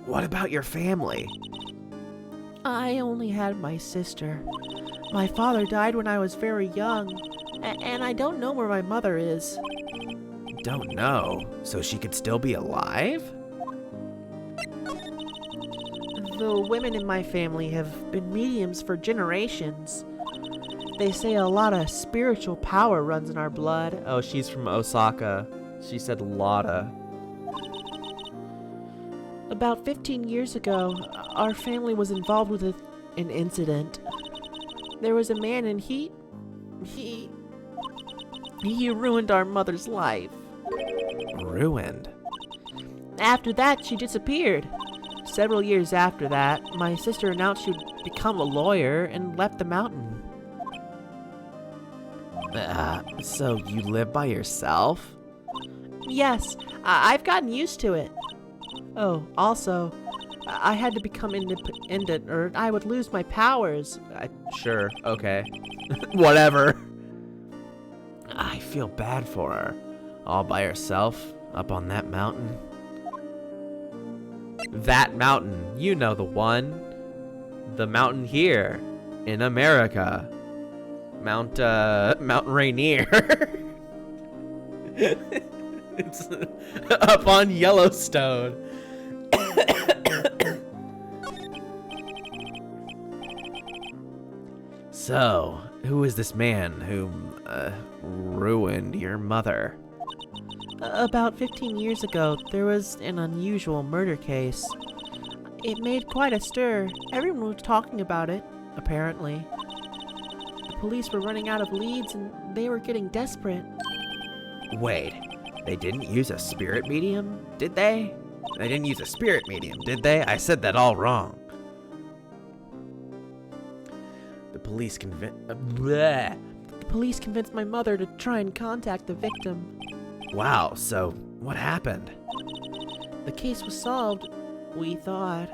What about your family? I only had my sister. My father died when I was very young, and I don't know where my mother is. Don't know. So she could still be alive? The women in my family have been mediums for generations. They say a lot of spiritual power runs in our blood. Oh, she's from Osaka. She said Lotta. About 15 years ago, our family was involved with an incident. There was a man and he ruined our mother's life. Ruined? After that, she disappeared. Several years after that, my sister announced she would become a lawyer and left the mountain. So you live by yourself? Yes, I've gotten used to it. Oh, also, I had to become independent or I would lose my powers. Sure, okay. Whatever. I feel bad for her. All by herself, up on that mountain. That mountain, you know the one. The mountain here, in America. Mount Rainier. It's up on Yellowstone. So, who is this man who ruined your mother? About 15 years ago, there was an unusual murder case. It made quite a stir. Everyone was talking about it, apparently. The police were running out of leads and they were getting desperate. Wait, they didn't use a spirit medium, did they? They didn't use a spirit medium, did they? I said that all wrong. The police The police convinced my mother to try and contact the victim. Wow, so what happened? The case was solved, we thought.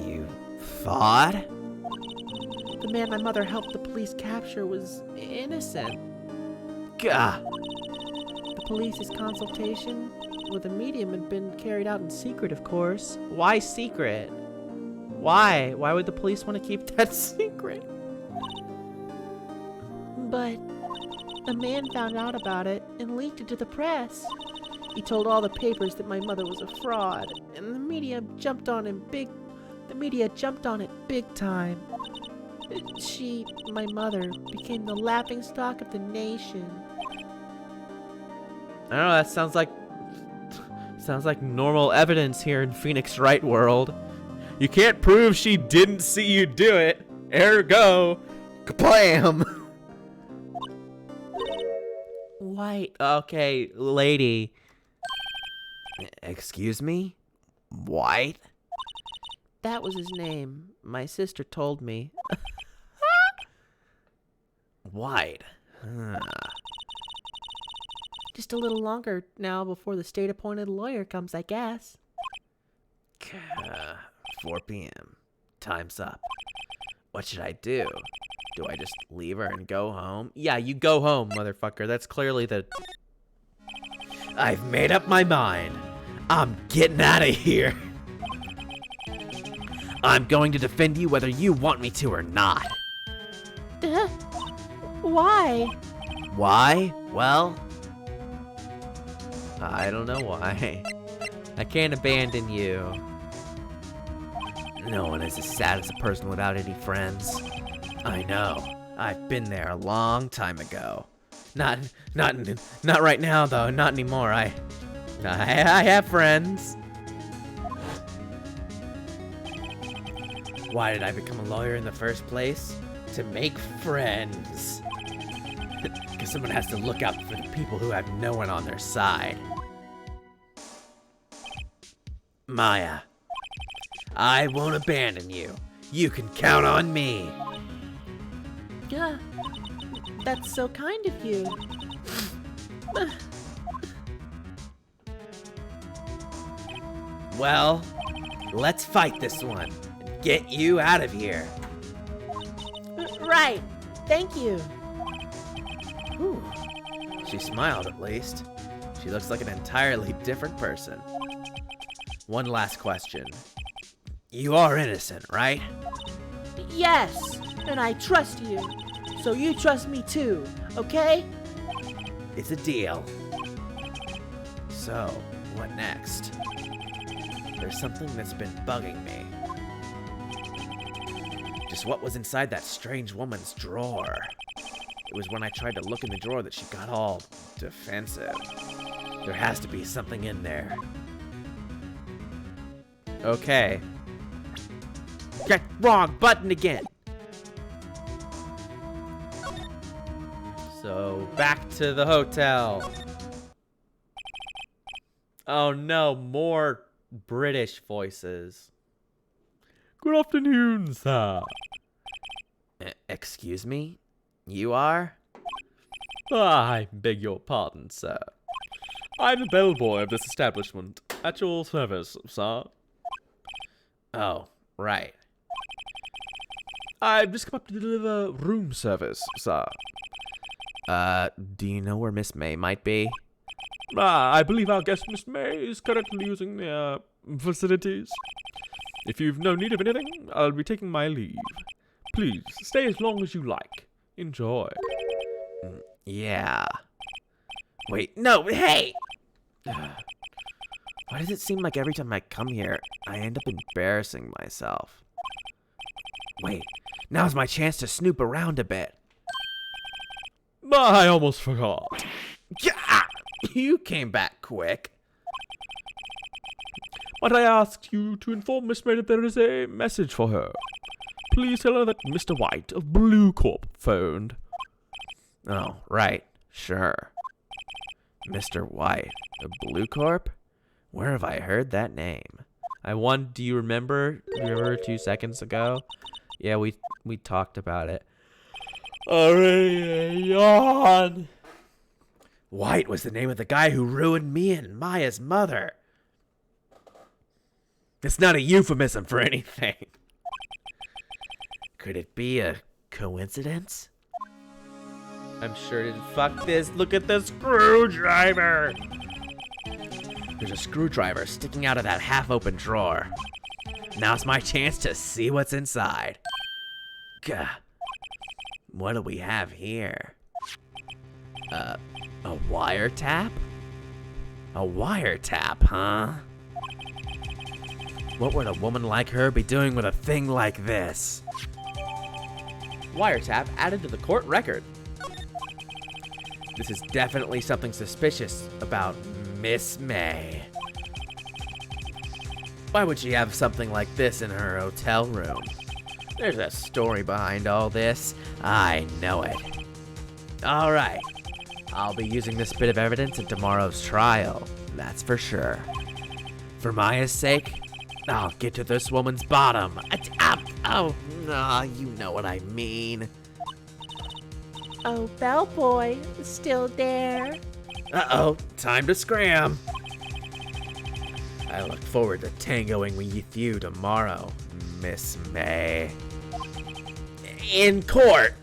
You thought? The man my mother helped the police capture was innocent. Gah! The police's consultation with a medium had been carried out in secret, of course. Why secret? Why? Why would the police want to keep that secret? But a man found out about it and leaked it to the press. He told all the papers that my mother was a fraud, and the media jumped on it big time. She, my mother, became the laughingstock of the nation. I don't know, that sounds like normal evidence here in Phoenix Wright world. You can't prove she didn't see you do it. Ergo, kablam! White. Okay, lady. Excuse me? White? That was his name. My sister told me. White? Just a little longer now before the state-appointed lawyer comes, I guess. 4 p.m. Time's up. What should I do? Do I just leave her and go home? Yeah, you go home, motherfucker. That's clearly the... I've made up my mind. I'm getting out of here. I'm going to defend you whether you want me to or not. Why? Why? Well, I don't know why. I can't abandon you. no one is as sad as a person without any friends. I know. I've been there a long time ago. Not right now though. Not anymore. I have friends. Why did I become a lawyer in the first place? To make friends. Because someone has to look out for the people who have no one on their side. Maya, I won't abandon you. You can count on me. Yeah, that's so kind of you. Well, let's fight this one and get you out of here. Right, thank you. Whew. She smiled at least. She looks like an entirely different person. One last question. You are innocent, right? Yes, and I trust you. So you trust me too, okay? It's a deal. So, what next? There's something that's been bugging me. Just what was inside that strange woman's drawer? It was when I tried to look in the drawer that she got all defensive. There has to be something in there. Okay. Okay, wrong button again. So, back to the hotel. Oh no, more British voices. Good afternoon, sir. Excuse me? You are? I beg your pardon, sir. I'm the bellboy of this establishment. At your service, sir. Oh, right. I've just come up to deliver room service, sir. Do you know where Miss May might be? I believe our guest, Miss May, is currently using the facilities. If you've no need of anything, I'll be taking my leave. Please, stay as long as you like. Enjoy. Yeah. Wait, no, hey! Why does it seem like every time I come here, I end up embarrassing myself? Wait, now's my chance to snoop around a bit. I almost forgot. Yeah! You came back quick. But I asked you to inform Miss May that there is a message for her. Please tell her that Mr. White of Blue Corp phoned. Oh, right. Sure. Mr. White of Blue Corp? Where have I heard that name? Do you remember? 2 seconds ago? Yeah, we talked about it. Already yawn. White was the name of the guy who ruined me and Maya's mother. It's not a euphemism for anything. Could it be a coincidence? I'm sure it is. Fuck this. Look at the screwdriver. There's a screwdriver sticking out of that half-open drawer. Now's my chance to see what's inside. Gah. What do we have here? A wiretap? A wiretap, huh? What would a woman like her be doing with a thing like this? Wiretap added to the court record. This is definitely something suspicious about Miss May. Why would she have something like this in her hotel room? There's a story behind all this. I know it. All right. I'll be using this bit of evidence in tomorrow's trial. That's for sure. For Maya's sake, I'll get to this woman's bottom. You know what I mean. Oh, bellboy, still there? Uh-oh, time to scram. I look forward to tangoing with you tomorrow, Miss May. In court.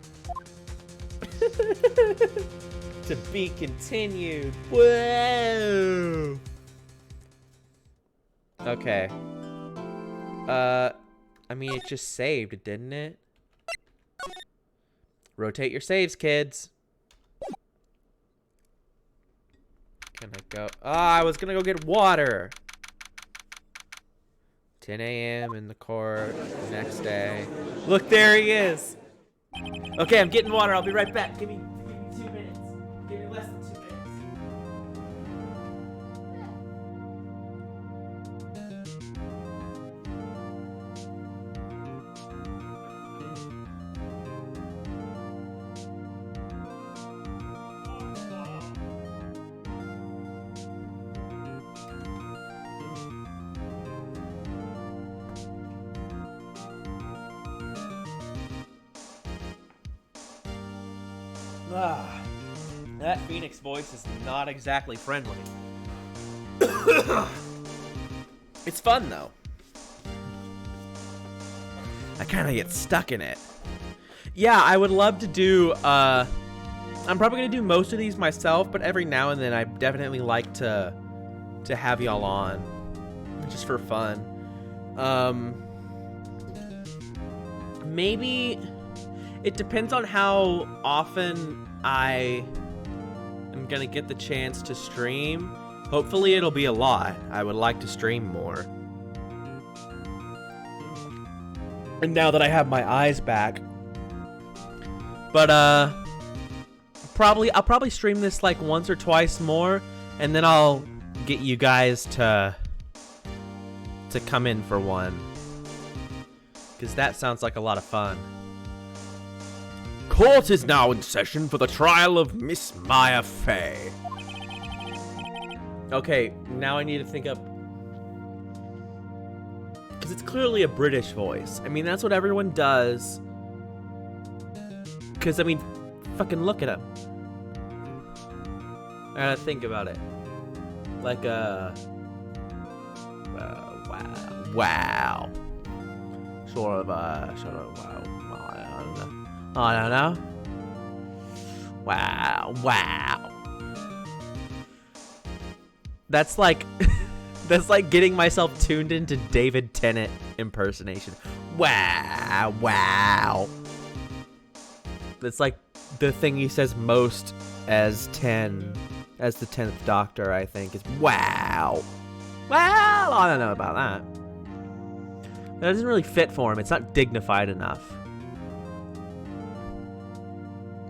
To be continued. Whoa. Okay. I mean, it just saved, didn't it? Rotate your saves, kids. Can I go? Ah, I was gonna go get water. 10 a.m. in the court the next day. Look, there he is. Okay, I'm getting water. I'll be right back. Give me 2 minutes. Give me less than 2 minutes. That Phoenix voice is not exactly friendly. It's fun though. I kind of get stuck in it. Yeah, I would love to do, I'm probably going to do most of these myself, but every now and then I definitely like to have y'all on. Just for fun. Maybe it depends on how often I am going to get the chance to stream. Hopefully it'll be a lot. I would like to stream more. And now that I have my eyes back. But I'll probably stream this like once or twice more, and then I'll get you guys to come in for one. Cause that sounds like a lot of fun. Court is now in session for the trial of Miss Maya Fey. Okay, now I need to think up. Because it's clearly a British voice. I mean, that's what everyone does. Because, I mean, fucking look at him. I gotta think about it. Like, wow. Sort of, wow. I don't know. Wow. That's like, that's like getting myself tuned into David Tennant impersonation. Wow. That's like the thing he says most as the 10th Doctor, I think, is wow. Well, I don't know about that. That doesn't really fit for him. It's not dignified enough.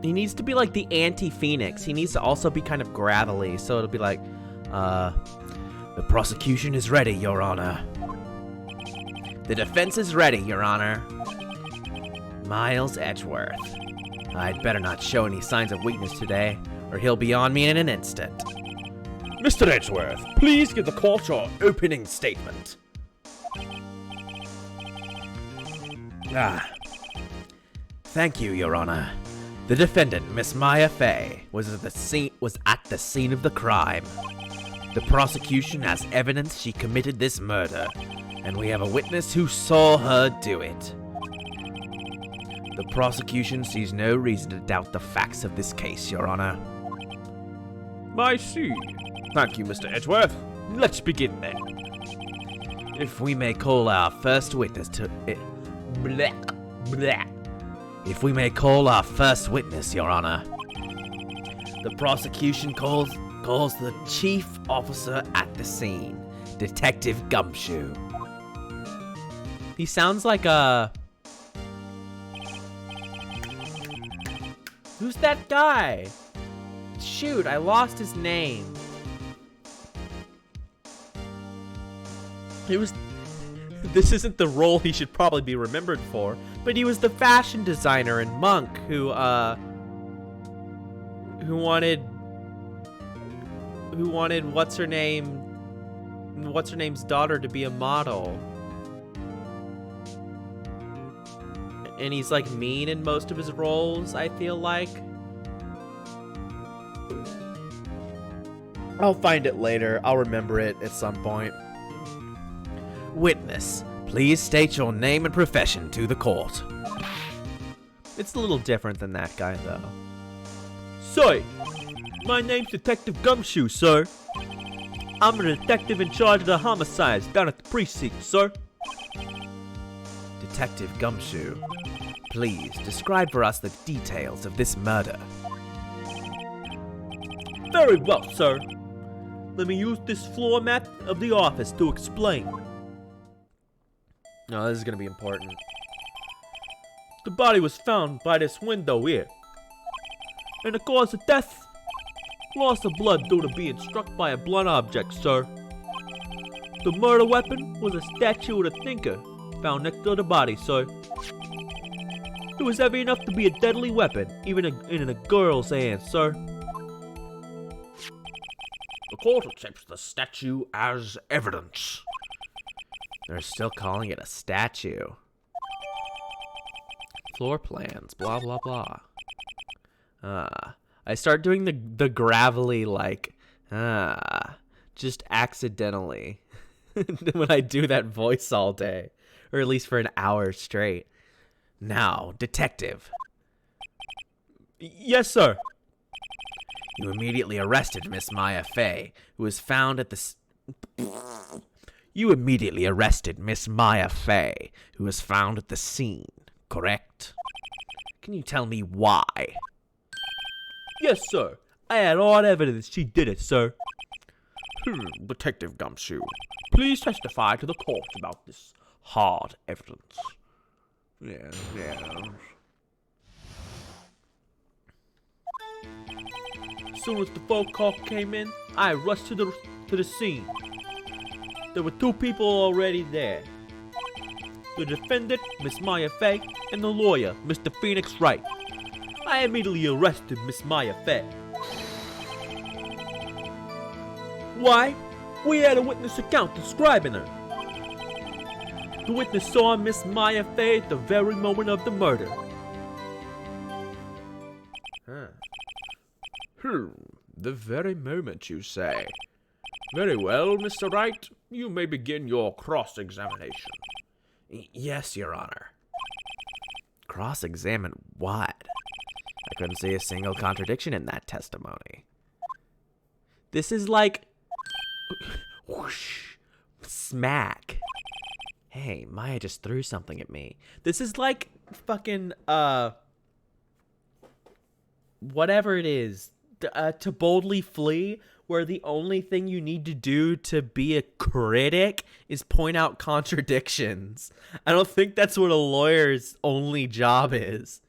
He needs to be like the anti-Phoenix. He needs to also be kind of gravelly, so it'll be like, the prosecution is ready, Your Honor. The defense is ready, Your Honor. Miles Edgeworth. I'd better not show any signs of weakness today, or he'll be on me in an instant. Mr. Edgeworth, please give the court your opening statement. Thank you, Your Honor. The defendant, Miss Maya Fey, was at the scene of the crime. The prosecution has evidence she committed this murder, and we have a witness who saw her do it. The prosecution sees no reason to doubt the facts of this case, Your Honor. I see. Thank you, Mr. Edgeworth. Let's begin then. If we may call our first witness to... If we may call our first witness, Your Honor. The prosecution calls the chief officer at the scene, Detective Gumshoe. He sounds like a... Who's that guy? Shoot, I lost his name. He was... This isn't the role he should probably be remembered for, but he was the fashion designer in Monk who wanted what's her name's daughter to be a model. And he's like mean in most of his roles, I feel like. I'll find it later. I'll remember it at some point. Witness, please state your name and profession to the court. It's a little different than that guy, though. Say, my name's Detective Gumshoe, sir. I'm a detective in charge of the homicides down at the precinct, sir. Detective Gumshoe, please describe for us the details of this murder. Very well, sir. Let me use this floor mat of the office to explain. No, this is gonna be important. The body was found by this window here. And the cause of death? Loss of blood due to being struck by a blunt object, sir. The murder weapon was a statue of the thinker found next to the body, sir. It was heavy enough to be a deadly weapon, even in a girl's hands, sir. The court accepts the statue as evidence. They're still calling it a statue. Floor plans, blah, blah, blah. I start doing the gravelly, like, just accidentally when I do that voice all day, or at least for an hour straight. Now, detective. Yes, sir. You immediately arrested Miss Maya Fey, who was found at the... You immediately arrested Miss Maya Fey, who was found at the scene, correct? Can you tell me why? Yes, sir. I had all evidence she did it, sir. Detective Gumshoe, please testify to the court about this hard evidence. Yes. As soon as the phone call came in, I rushed to the scene. There were 2 people already there. The defendant, Miss Maya Fey, and the lawyer, Mr. Phoenix Wright. I immediately arrested Miss Maya Fey. Why? We had a witness account describing her. The witness saw Miss Maya Fey at the very moment of the murder. The very moment, you say. Very well, Mr. Wright. You may begin your cross-examination. Yes, Your Honor. Cross-examine what? I couldn't see a single contradiction in that testimony. This is like... whoosh, smack. Hey, Maya just threw something at me. This is like fucking, whatever it is, to boldly flee, where the only thing you need to do to be a critic is point out contradictions. I don't think that's what a lawyer's only job is.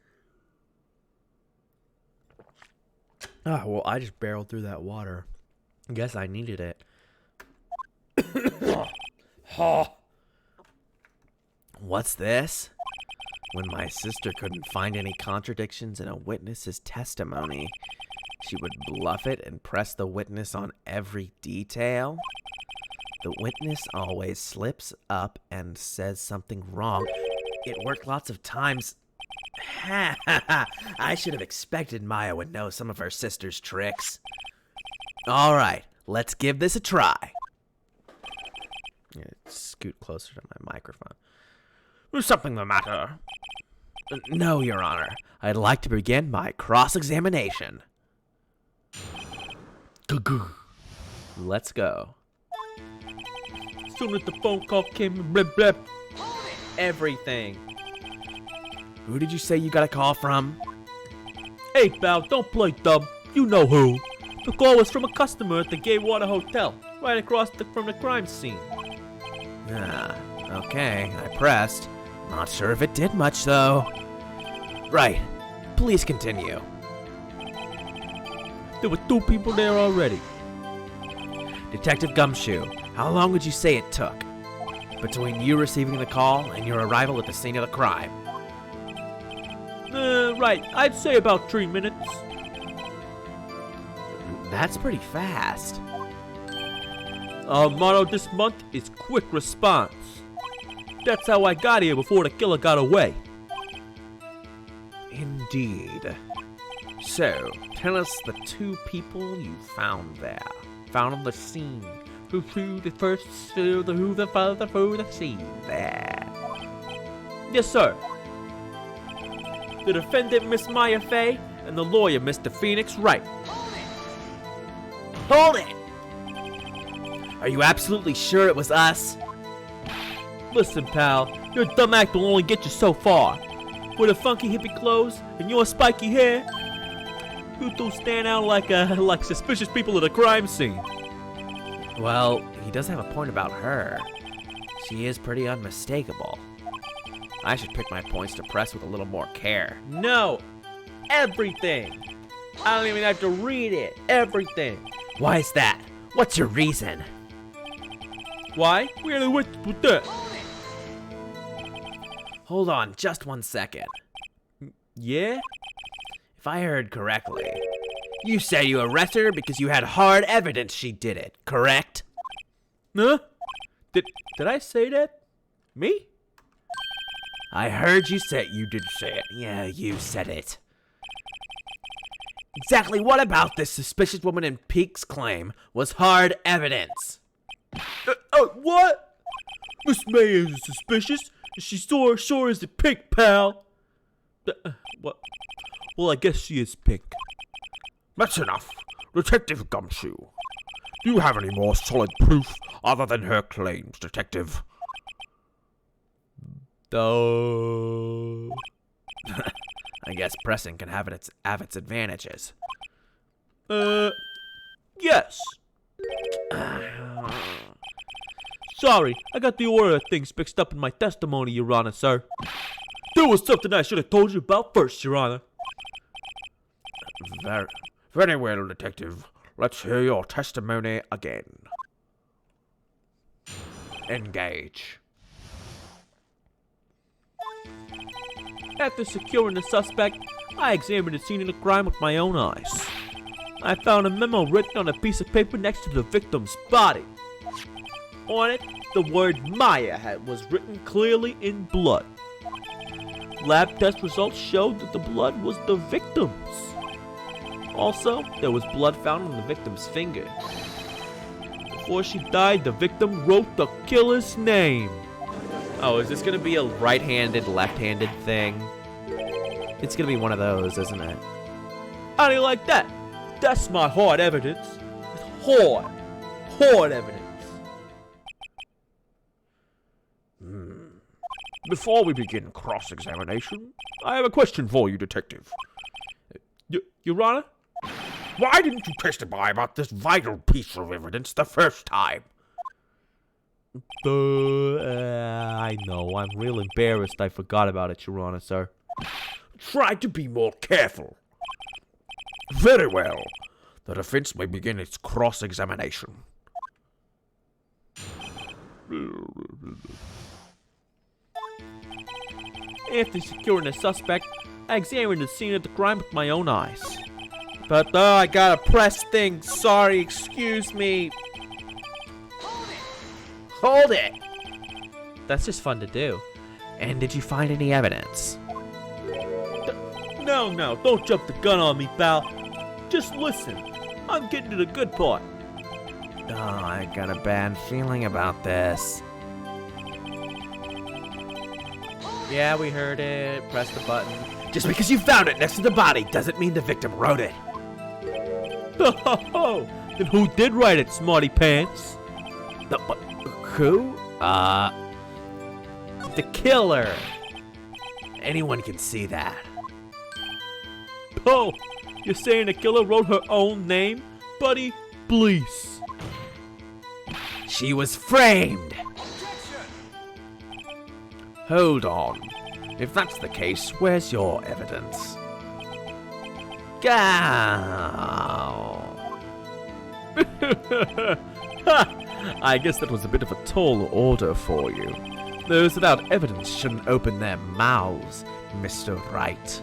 Ah, well, I just barreled through that water. I guess I needed it. What's this? When my sister couldn't find any contradictions in a witness's testimony, she would bluff it and press the witness on every detail. The witness always slips up and says something wrong. It worked lots of times. I should have expected Maya would know some of her sister's tricks. All right, let's give this a try. Scoot closer to my microphone. Is something the matter? No, Your Honor. I'd like to begin my cross-examination. Let's go. As soon as the phone call came in, blip, blip. Everything. Who did you say you got a call from? Hey, pal, don't play dumb. You know who. The call was from a customer at the Gay Water Hotel, right across from the crime scene. Okay, I pressed. Not sure if it did much, though. Right. Please continue. There were 2 people there already. Detective Gumshoe, how long would you say it took between you receiving the call and your arrival at the scene of the crime? Right, I'd say about 3 minutes. That's pretty fast. Our motto this month is quick response. That's how I got here before the killer got away. Indeed. So, tell us the 2 people you found there. Found on the scene. Who the first, who the father, who the scene There. Yes, sir. The defendant, Miss Maya Fey, and the lawyer, Mr. Phoenix Wright. Hold it! Are you absolutely sure it was us? Listen, pal, your dumb act will only get you so far. With a funky hippie clothes and your spiky hair, you 2 stand out like suspicious people at a crime scene. Well, he does have a point about her. She is pretty unmistakable. I should pick my points to press with a little more care. No, everything. I don't even have to read it. Everything. Why is that? What's your reason? Why? We had a witness with that. Hold on just 1 second. Yeah? If I heard correctly, you say you arrested her because you had hard evidence she did it, correct? Huh? Did I say that? Me? I heard you say you did say it. Yeah, you said it. Exactly what about this suspicious woman in Peak's claim was hard evidence? What? Miss May is suspicious. She sure is a pink, pal. What? Well, I guess she is pink. That's enough. Detective Gumshoe. Do you have any more solid proof other than her claims, Detective? Though... I guess pressing can have its advantages. Yes. Sorry, I got the order of things mixed up in my testimony, Your Honor, sir. There was something I should have told you about first, Your Honor. Very well, Detective. Let's hear your testimony again. Engage. After securing the suspect, I examined the scene of the crime with my own eyes. I found a memo written on a piece of paper next to the victim's body. On it, the word Maya was written clearly in blood. Lab test results showed that the blood was the victim's. Also, there was blood found on the victim's finger. Before she died, the victim wrote the killer's name. Oh, is this gonna be a right-handed, left-handed thing? It's gonna be one of those, isn't it? How do you like that? That's my hard evidence. It's hard evidence. Before we begin cross-examination, I have a question for you, Detective. Your Honor? Why didn't you testify about this vital piece of evidence the first time? I know. I'm real embarrassed I forgot about it, Your Honor, sir. Try to be more careful. Very well. The defense may begin its cross-examination. After securing the suspect, I examined the scene of the crime with my own eyes. But I gotta press things. Sorry, excuse me. Hold it! That's just fun to do. And did you find any evidence? No, don't jump the gun on me, pal. Just listen. I'm getting to the good part. Oh, I got a bad feeling about this. Yeah, we heard it. Press the button. Just because you found it next to the body doesn't mean the victim wrote it. Oh, then who did write it, smarty pants? Who? The killer. Anyone can see that. Oh, you're saying the killer wrote her own name? Buddy, please. She was framed. Hold on. If that's the case, where's your evidence? Go. I guess that was a bit of a tall order for you. Those without evidence shouldn't open their mouths, Mr. Wright.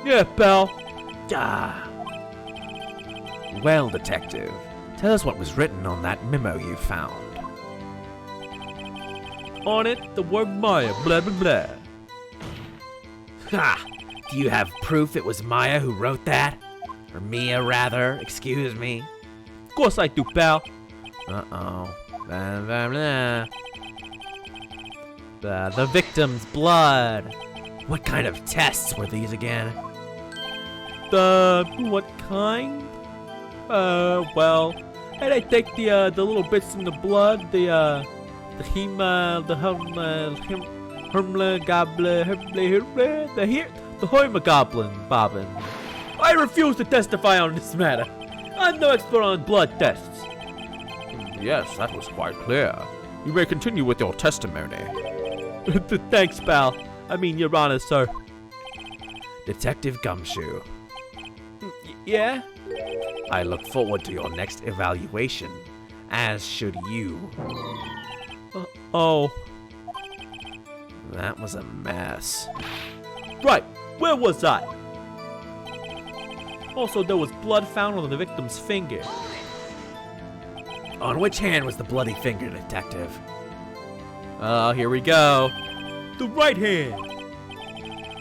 Yeah, pal. Well, Detective, tell us what was written on that memo you found. On it, the word Maya, blah, blah, blah. Ha! Do you have proof it was Maya who wrote that? Or Mia, rather, excuse me. Of course I do, pal. Uh-oh. Blah, blah, blah. The victim's blood. What kind of tests were these again? What kind? Well, I take the little bits in the blood, the hemoglobin bobbin. I refuse to testify on this matter. I'm no expert on blood tests. Yes, that was quite clear. You may continue with your testimony. Thanks, pal. I mean, Your Honor, sir. Detective Gumshoe, Yeah? I look forward to your next evaluation, as should you. Oh. That was a mess. Right, where was I? Also, there was blood found on the victim's finger. On which hand was the bloody finger, Detective? Oh, here we go. The right hand.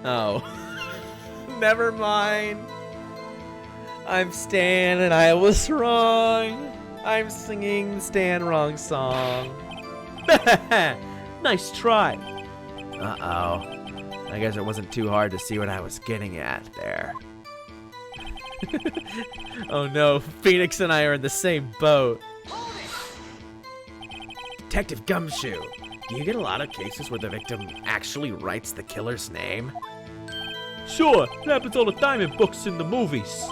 Oh. Never mind. I'm Stan and I was wrong. I'm singing the Stan wrong song. Nice try. Uh-oh. I guess it wasn't too hard to see what I was getting at there. Oh no, Phoenix and I are in the same boat. Detective Gumshoe, do you get a lot of cases where the victim actually writes the killer's name? Sure, it happens all the time in books and the movies.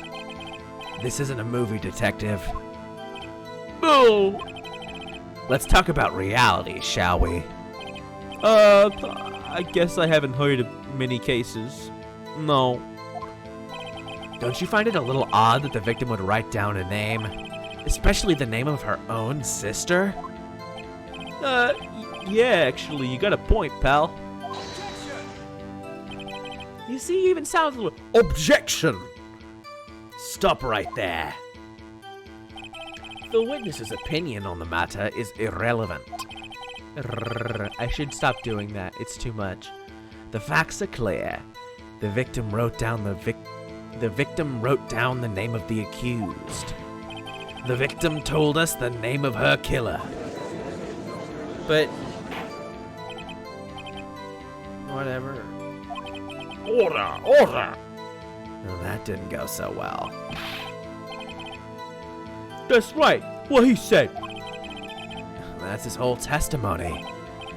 This isn't a movie, detective. No. Let's talk about reality, shall we? I guess I haven't heard of many cases. No. Don't you find it a little odd that the victim would write down a name? Especially the name of her own sister? Yeah, actually, you got a point, pal. You see, he even sounds a little... Objection! Stop right there. The witness's opinion on the matter is irrelevant. I should stop doing that. It's too much. The facts are clear. The victim wrote down the name of the accused. The victim told us the name of her killer. But whatever. Order! Order! Well, that didn't go so well. That's right, what he said. That's his whole testimony.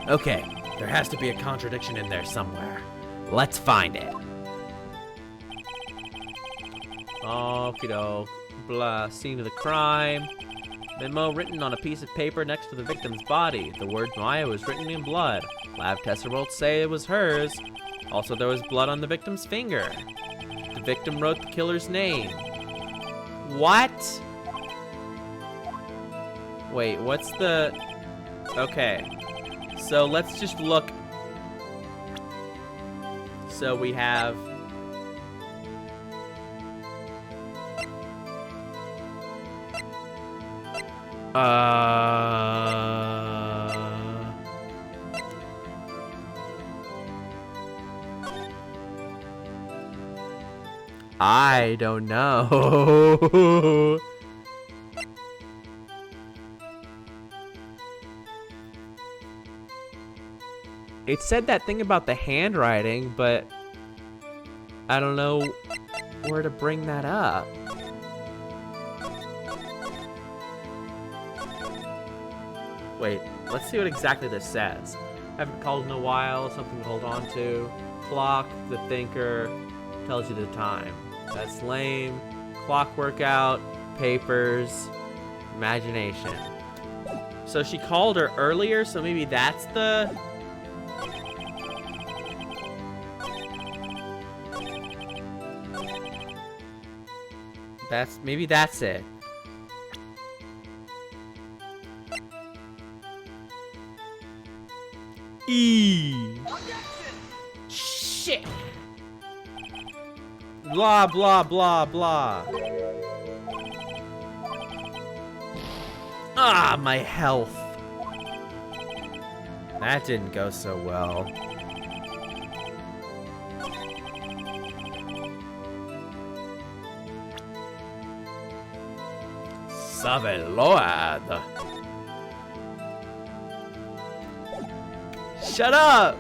Okay, there has to be a contradiction in there somewhere. Let's find it. Okie doke. Blah. Scene of the crime. Memo written on a piece of paper next to the victim's body. The word Maya was written in blood. Lab test results say it was hers. Also, there was blood on the victim's finger. The victim wrote the killer's name. What? Wait, what's the... Okay. So let's just look. So we have... I don't know. It said that thing about the handwriting, but I don't know where to bring that up. Wait, let's see what exactly this says. Haven't called in a while, something to hold on to. Clock, the thinker, tells you the time. That's lame. Clock workout, papers, imagination. So she called her earlier, so maybe that's the... Maybe that's it. E. Shit. Blah, blah, blah, blah. Ah, my health. That didn't go so well. Saveload. Shut up.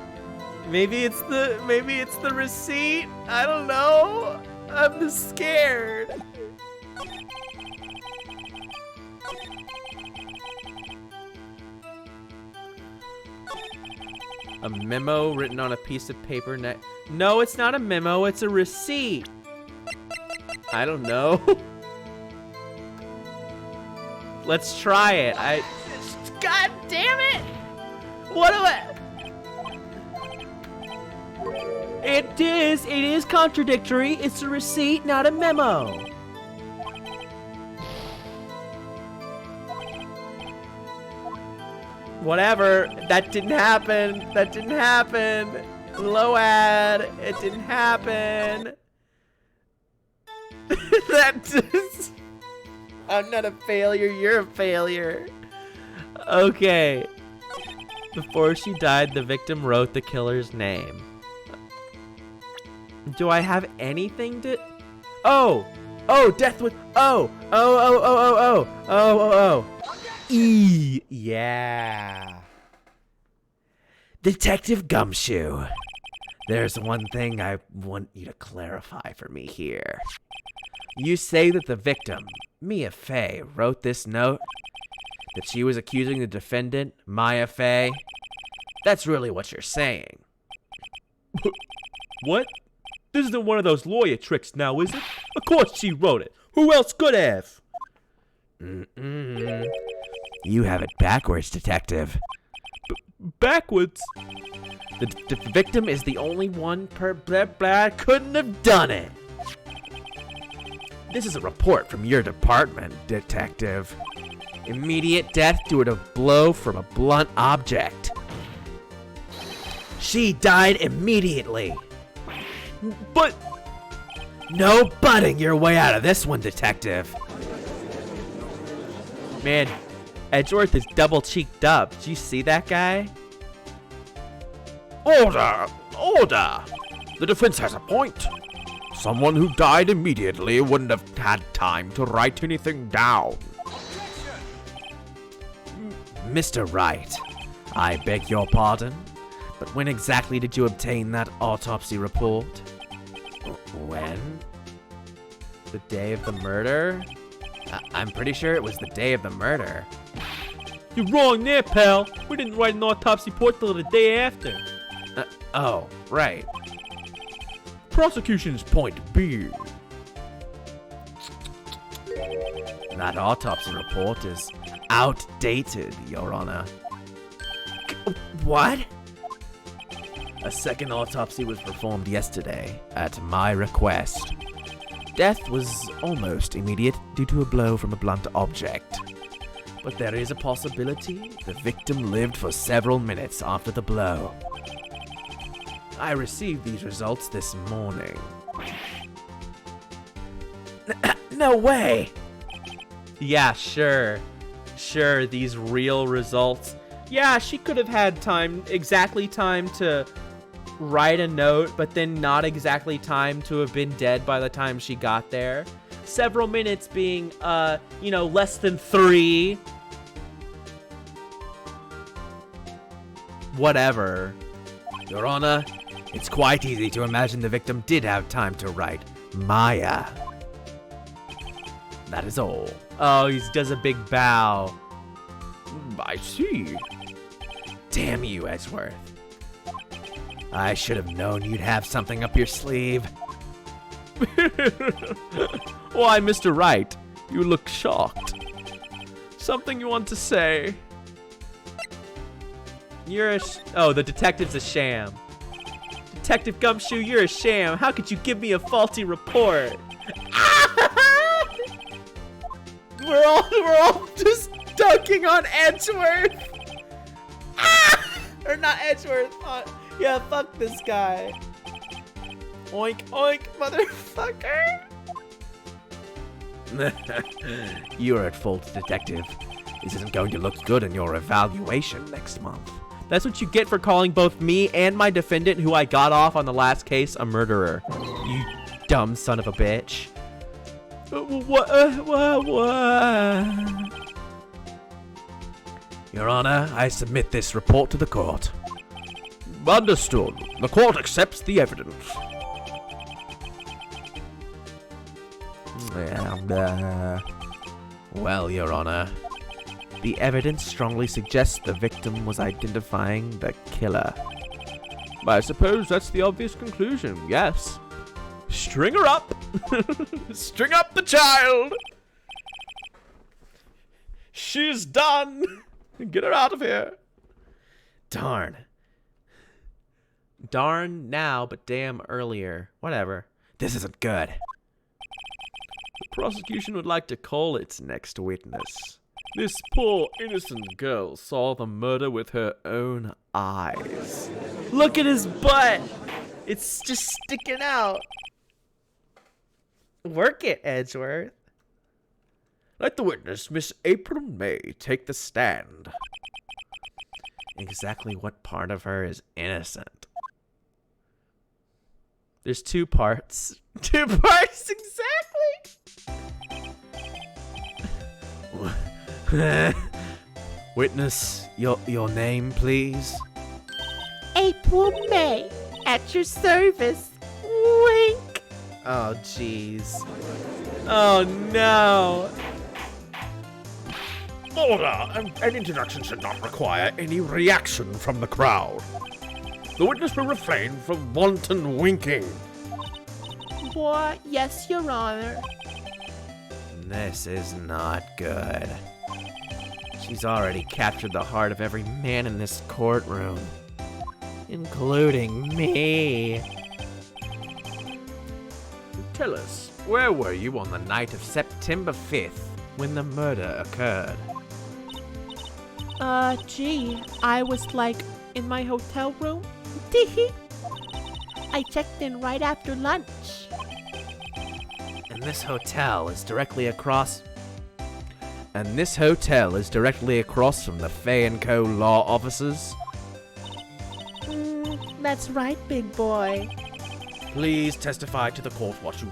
Maybe it's the receipt. I don't know. I'm scared. A memo written on a piece of paper. No, it's not a memo. It's a receipt. I don't know. Let's try it. God damn it! What do I... It is contradictory. It's a receipt, not a memo. Whatever. That didn't happen. That didn't happen. Low ad. It didn't happen. That just... I'm not a failure. You're a failure. Okay. Before she died, the victim wrote the killer's name. Do I have anything to... Oh! Oh, death was. Oh. Yeah. Detective Gumshoe. There's one thing I want you to clarify for me here. You say that the victim, Mia Fey, wrote this note? That she was accusing the defendant, Maya Fey? That's really what you're saying. What? This isn't one of those lawyer tricks now, is it? Of course she wrote it. Who else could have? You have it backwards, Detective. Backwards? The victim is the only one couldn't have done it. This is a report from your department, Detective. Immediate death due to a blow from a blunt object. She died immediately. But... No butting your way out of this one, Detective. Man, Edgeworth is double cheeked up. Did you see that guy? Order! Order! The defense has a point. Someone who died immediately wouldn't have had time to write anything down. Mr. Wright, I beg your pardon, but when exactly did you obtain that autopsy report? When? The day of the murder? I'm pretty sure it was the day of the murder. You're wrong there, pal. We didn't write an autopsy report till the day after. Oh, right. Prosecution's point being, That autopsy report is outdated, Your Honor. What? A second autopsy was performed yesterday at my request. Death was almost immediate due to a blow from a blunt object. But there is a possibility the victim lived for several minutes after the blow. I received these results this morning. No way! Yeah, sure. Sure, these real results. Yeah, she could have had exactly time to write a note, but then not exactly time to have been dead by the time she got there. Several minutes being, less than 3. Whatever. Your Honor, it's quite easy to imagine the victim did have time to write Maya. That is all. Oh, he does a big bow. I see. Damn you, Edgeworth. I should have known you'd have something up your sleeve. Why, Mr. Wright, you look shocked. Something you want to say? The detective's a sham. Detective Gumshoe, you're a sham. How could you give me a faulty report? We're all just dunking on Edgeworth. Or not Edgeworth. Yeah, fuck this guy. Oink, oink, motherfucker. You're at fault, Detective. This isn't going to look good in your evaluation next month. That's what you get for calling both me and my defendant, who I got off on the last case, a murderer. You dumb son of a bitch. What? Your Honor, I submit this report to the court. Understood. The court accepts the evidence. Well, Your Honor, the evidence strongly suggests the victim was identifying the killer. I suppose that's the obvious conclusion, yes. String her up! String up the child! She's done! Get her out of here! Darn. Darn now, but damn earlier. Whatever. This isn't good. The prosecution would like to call its next witness. This poor, innocent girl saw the murder with her own eyes. Look at his butt! It's just sticking out. Work it, Edgeworth. Let the witness, Miss April May, take the stand. Exactly what part of her is innocent? There's 2 parts. 2 parts, exactly! Witness, your name, please? April May, at your service. Wink. Oh, jeez. Oh no! Order! An introduction should not require any reaction from the crowd. The witness will refrain from wanton winking. Why, yes, Your Honor. This is not good. She's already captured the heart of every man in this courtroom, including me. Tell us, where were you on the night of September 5th when the murder occurred? Gee, I was like in my hotel room. Teehee. I checked in right after lunch. And this hotel is directly across. And this hotel is directly across from the Fay & Co. law offices? That's right, big boy. Please testify to the court what you...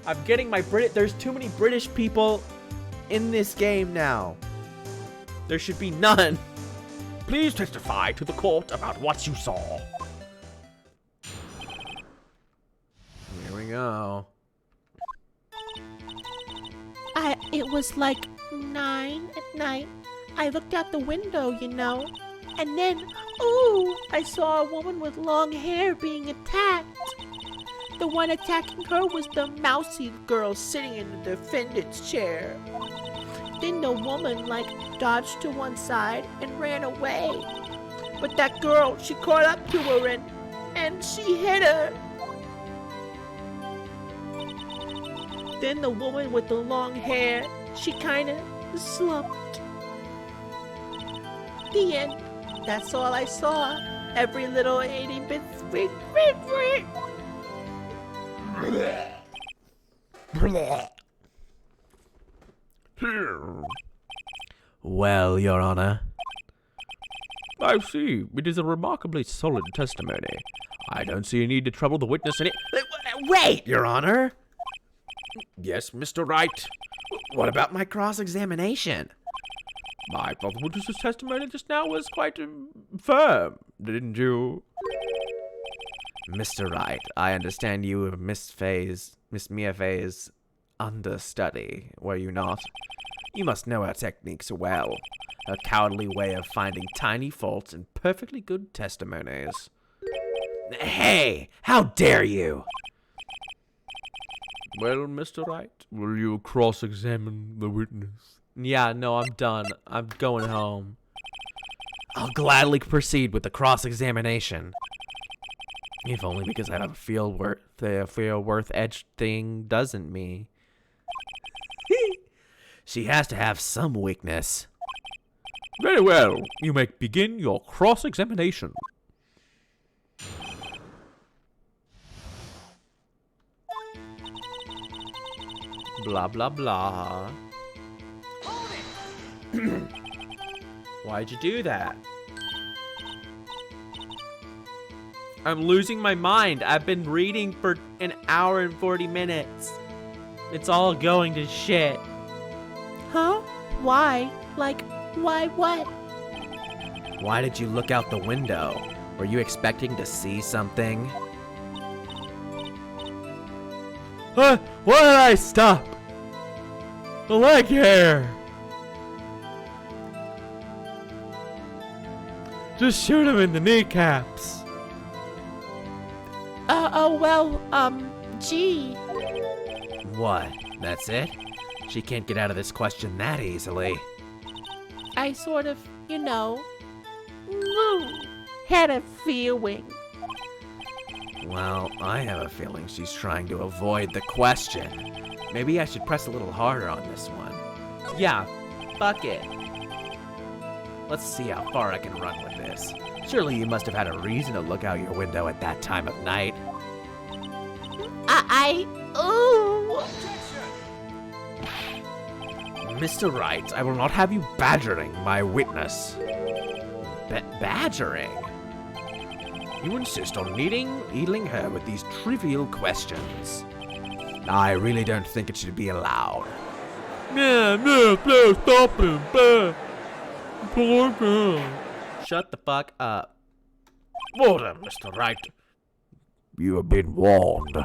I'm getting my There's too many British people in this game now. There should be none. Please testify to the court about what you saw. Here we go. It was like 9 at night. I looked out the window, you know, and then, ooh, I saw a woman with long hair being attacked. The one attacking her was the mousy girl sitting in the defendant's chair. Then the woman, dodged to one side and ran away. But that girl, she caught up to her and she hit her. Then the woman with the long hair, she kinda slumped. The end. That's all I saw. Every little 80-bit squeak. Well, Your Honor. I see. It is a remarkably solid testimony. I don't see a need to trouble the witness any... Wait, Your Honor! Yes, Mr. Wright. What about my cross-examination? I thought the witness's testimony just now was quite firm, didn't you? Mr. Wright, I understand you were Miss Mia Fey's understudy, were you not? You must know her techniques well. Her cowardly way of finding tiny faults in perfectly good testimonies. Hey! How dare you! Well, Mr. Wright, will you cross-examine the witness? Yeah, no, I'm done. I'm going home. I'll gladly proceed with the cross-examination. If only because I don't feel worth edge thing, doesn't me? She has to have some weakness. Very well. You may begin your cross-examination. Blah, blah, blah. Why'd you do that? I'm losing my mind. I've been reading for an hour and 40 minutes. It's all going to shit. Huh? Why? Why what? Why did you look out the window? Were you expecting to see something? Why did I stop? The leg hair. Just shoot him in the kneecaps. Gee. What? That's it? She can't get out of this question that easily. I sort of, had a feeling. Well, I have a feeling she's trying to avoid the question. Maybe I should press a little harder on this one. Yeah, fuck it. Let's see how far I can run with this. Surely you must have had a reason to look out your window at that time of night. Ooh. Mr. Wright, I will not have you badgering my witness. Badgering? You insist on needling her with these trivial questions. I really don't think it should be allowed. No, please stop him. Poor girl. Shut the fuck up. Order, Mr. Wright. You have been warned.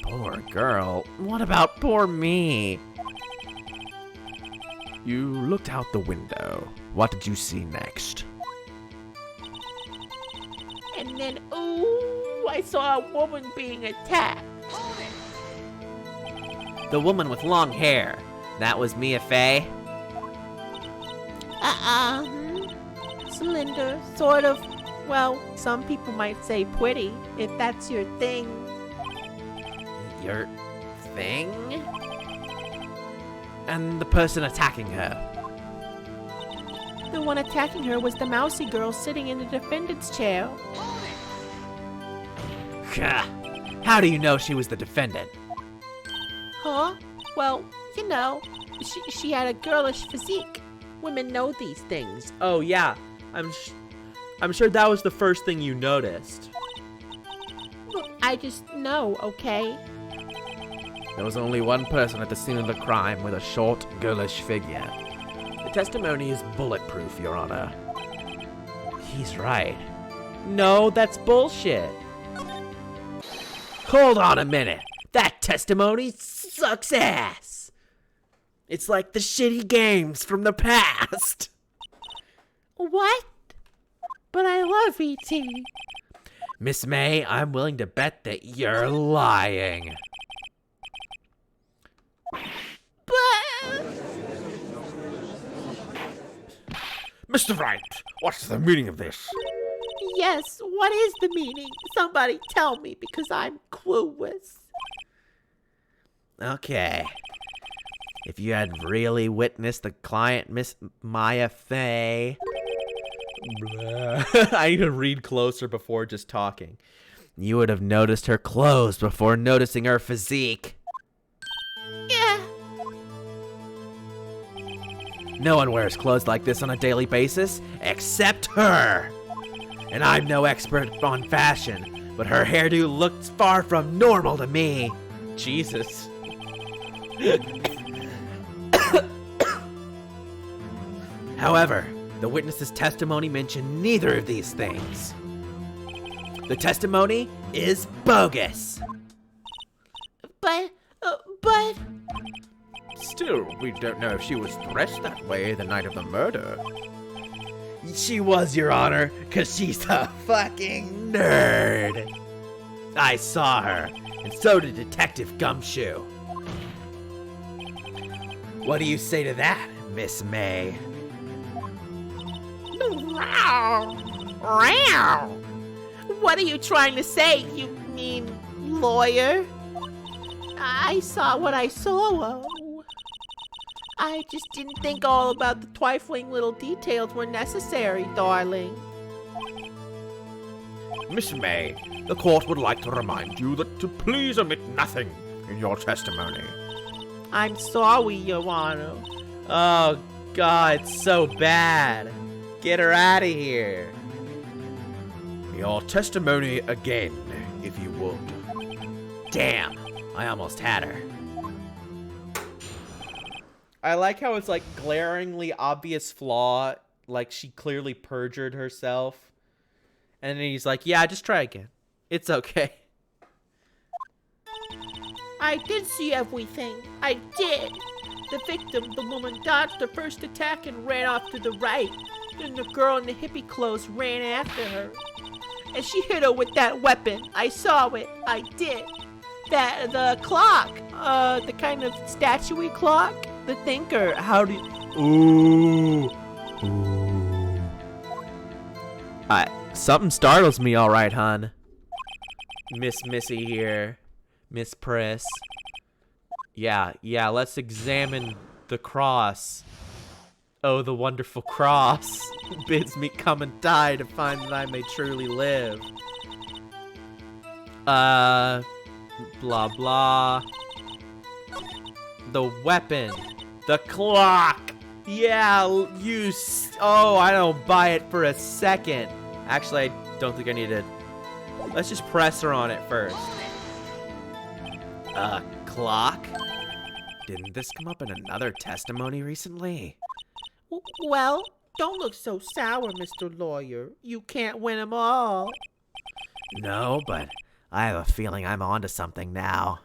Poor girl. What about poor me? You looked out the window. What did you see next? And then, ooh, I saw a woman being attacked. The woman with long hair. That was Mia Fey? Slender, sort of. Well, some people might say pretty, if that's your thing. Your thing? And the person attacking her? The one attacking her was the mousy girl sitting in the defendant's chair. Gah. How do you know she was the defendant? Huh? Well, you know, she had a girlish physique. Women know these things. Oh yeah, I'm sure that was the first thing you noticed. Look, I just know, okay? There was only one person at the scene of the crime with a short, girlish figure. The testimony is bulletproof, Your Honor. He's right. No, that's bullshit. Hold on a minute. That testimony sucks ass. It's like the shitty games from the past. What? But I love E.T. Miss May, I'm willing to bet that you're lying. But... Mr. Wright, what's the meaning of this? Yes, what is the meaning? Somebody tell me, because I'm clueless. Okay. If you had really witnessed the client, Miss Maya Fey... I need to read closer before just talking. You would have noticed her clothes before noticing her physique. Yeah. No one wears clothes like this on a daily basis, except her. And I'm no expert on fashion, but her hairdo looks far from normal to me. Jesus. However, the witness's testimony mentioned neither of these things. The testimony is bogus. But... Still, we don't know if she was dressed that way the night of the murder. She was, Your Honor, because she's a fucking nerd. I saw her, and so did Detective Gumshoe. What do you say to that, Miss May? What are you trying to say, you mean lawyer? I saw what I saw. I just didn't think all about the trifling little details were necessary, darling. Miss May, the court would like to remind you that to please omit nothing in your testimony. I'm sorry, Your Honor. Oh God, it's so bad. Get her out of here. Your testimony again, if you would. Damn, I almost had her. I like how it's like glaringly obvious flaw, like she clearly perjured herself. And then he's like, yeah, just try again. It's okay. I did see everything. I did. The victim, the woman, dodged the first attack and ran off to the right. Then the girl in the hippie clothes ran after her. And she hit her with that weapon. I saw it. I did. The clock. The kind of statue-y clock. The thinker. How do you... Something startles me, all right, hon. Miss Missy here. Miss Priss. Yeah, let's examine the cross. Oh, the wonderful cross bids me come and die to find that I may truly live. Blah, blah. The weapon. The clock. Yeah, oh, I don't buy it for a second. Actually, I don't think I need to. Let's just press her on it first. Clock? Didn't this come up in another testimony recently? Well, don't look so sour, Mr. Lawyer. You can't win 'em all. No, but I have a feeling I'm onto something now.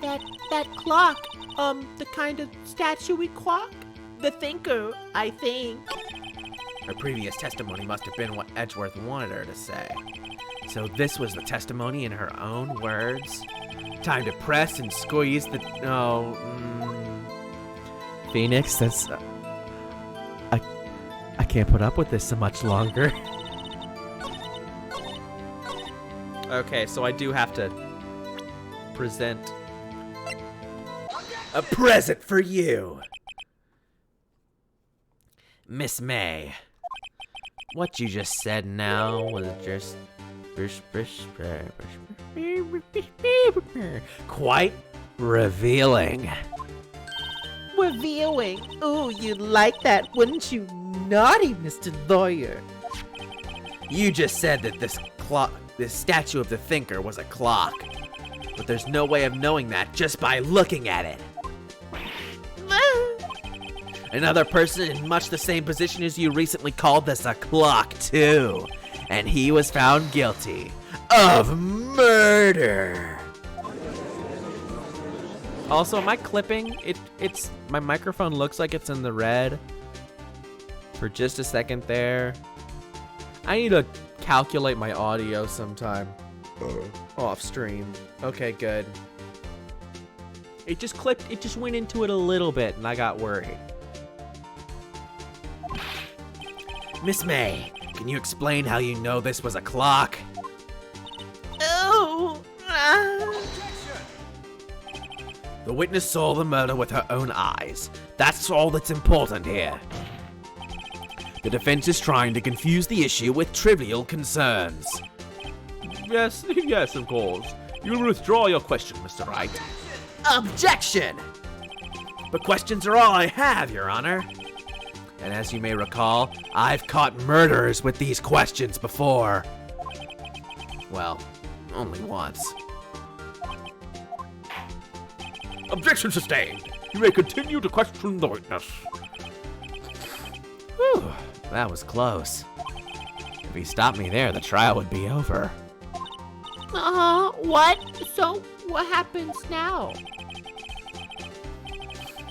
That clock, the kind of statue-y clock? The thinker, I think. Her previous testimony must have been what Edgeworth wanted her to say. So this was the testimony in her own words? Time to press and squeeze the... No, Phoenix, that's... I can't put up with this so much longer. Okay, so I do have to present. A present for you! Miss May, what you just said now was just... quite revealing. Revealing. Ooh, you'd like that, wouldn't you? Naughty, Mr. Lawyer. You just said that this statue of the thinker was a clock. But there's no way of knowing that just by looking at it. Another person in much the same position as you recently called this a clock, too. And he was found guilty of murder. Also, am I clipping? It's my microphone looks like it's in the red for just a second there. I need to calculate my audio sometime off stream. Okay, good. It just clipped, it just went into it a little bit and I got worried. Miss May, can you explain how you know this was a clock? Oh, The witness saw the murder with her own eyes. That's all that's important here. The defense is trying to confuse the issue with trivial concerns. Yes, yes, of course. You'll withdraw your question, Mr. Wright. Objection! But questions are all I have, Your Honor. And as you may recall, I've caught murderers with these questions before. Well, only once. Objection sustained. You may continue to question the witness. Whew, that was close. If he stopped me there, the trial would be over. what? So, what happens now?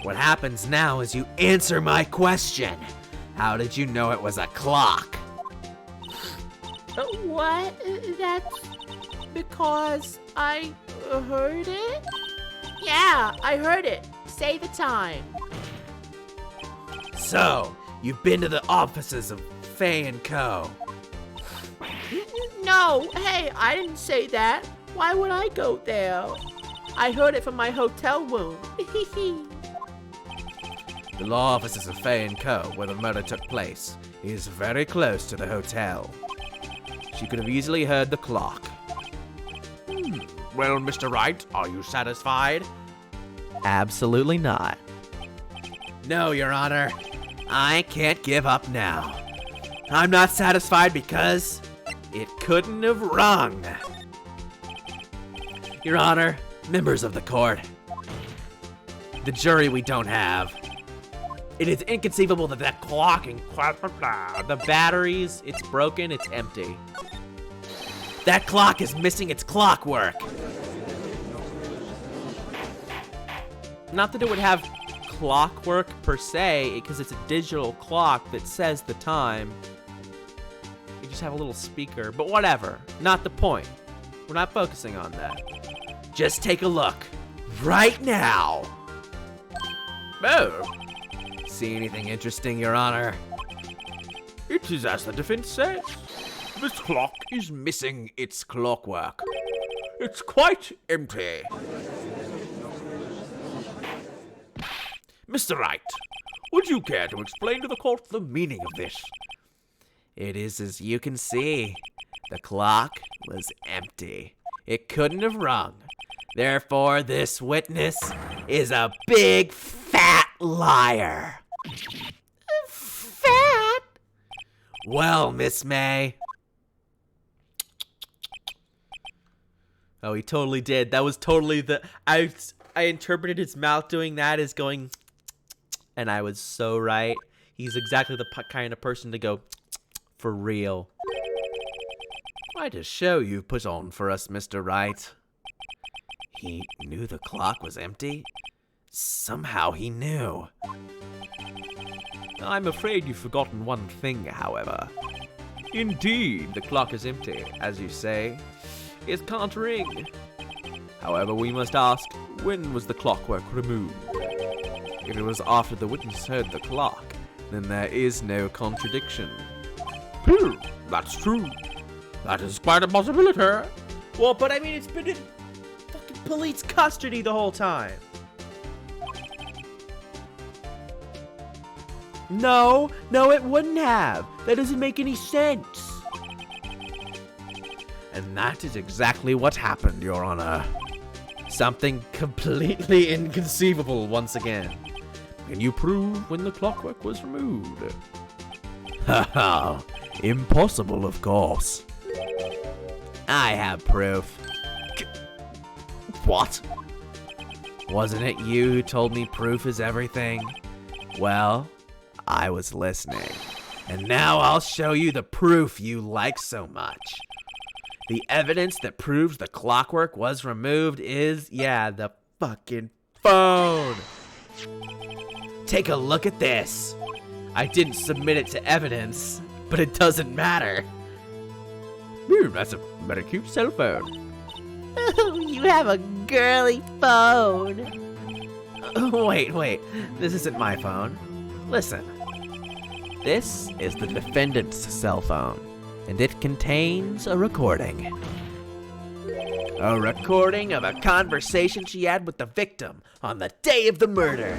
What happens now is you answer my question. How did you know it was a clock? What? That's because I heard it? Yeah, I heard it. Say the time. So, you've been to the offices of Fay & Co. No, hey, I didn't say that. Why would I go there? I heard it from my hotel room. The law offices of Fay & Co., where the murder took place, is very close to the hotel. She could have easily heard the clock. Well, Mr. Wright, are you satisfied? Absolutely not. No, Your Honor. I can't give up now. I'm not satisfied because it couldn't have rung. Your Honor, members of the court, the jury we don't have. It is inconceivable that that clock and The batteries, it's broken, it's empty. that clock is missing its clockwork. Not that it would have clockwork per se, because it's a digital clock that says the time. You just have a little speaker, but whatever. Not the point. We're not focusing on that. Just take a look. Right now. Oh, See anything interesting, Your Honor? it is as the defense says. This clock is missing its clockwork. It's quite empty. Mr. Wright, would you care to explain to the court the meaning of this? It is as you can see. The clock was empty. It couldn't have rung. Therefore, this witness is a big, fat liar. Fat? Well, Miss May, Oh, he totally did. That was totally the... I interpreted his mouth doing that as going, and I was so right. He's exactly the kind of person to go for real. Quite a show you put on for us, Mr. Wright. He knew the clock was empty? Somehow he knew. I'm afraid you've forgotten one thing, however. Indeed, the clock is empty, as you say. It can't ring. However, we must ask, when was the clockwork removed? If it was after the witness heard the clock, then there is no contradiction. That's true. That is quite a possibility. Well, but I mean, it's been in fucking police custody the whole time. No, it wouldn't have. That doesn't make any sense. And that is exactly what happened, Your Honor. Something completely inconceivable once again. Can you prove when the clockwork was removed? Haha, impossible, of course. I have proof. What? Wasn't it you who told me proof is everything? Well, I was listening. And now I'll show you the proof you like so much. The evidence that proves the clockwork was removed is, The fucking phone. take a look at this. I didn't submit it to evidence, but it doesn't matter. That's a very cute cell phone. You have a girly phone. Wait, this isn't my phone. Listen. This is the defendant's cell phone, and it contains a recording. A recording of a conversation she had with the victim on the day of the murder.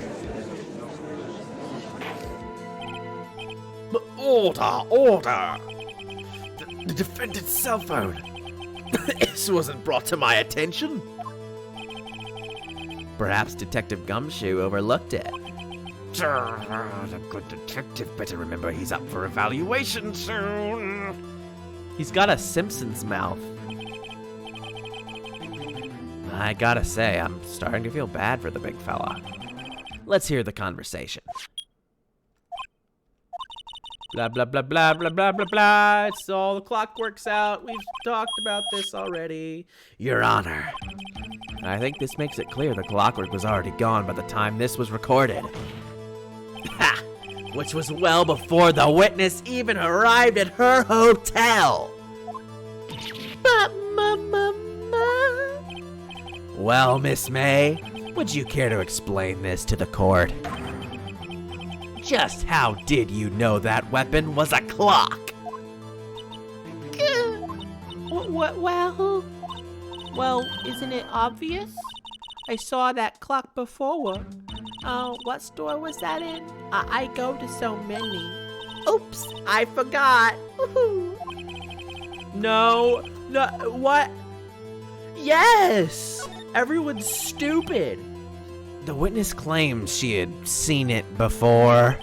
Order! The defendant's cell phone. This wasn't brought to my attention. Perhaps Detective Gumshoe overlooked it. The good detective better remember he's up for evaluation soon. He's got a Simpsons mouth. I gotta say, I'm starting to feel bad for the big fella. Let's hear the conversation. Blah, blah, blah, blah, blah, blah, blah, blah. It's all the clock works out. We've talked about this already. Your Honor, I think this makes it clear the clockwork was already gone by the time this was recorded. Ha! Which was well before the witness even arrived at her hotel. But, Well, Miss May, would you care to explain this to the court? Just how did you know that weapon was a clock? Well, isn't it obvious? I saw that clock before. What store was that in? I go to so many. Oops, I forgot. No, what? Yes! Everyone's stupid. The witness claims she had seen it before,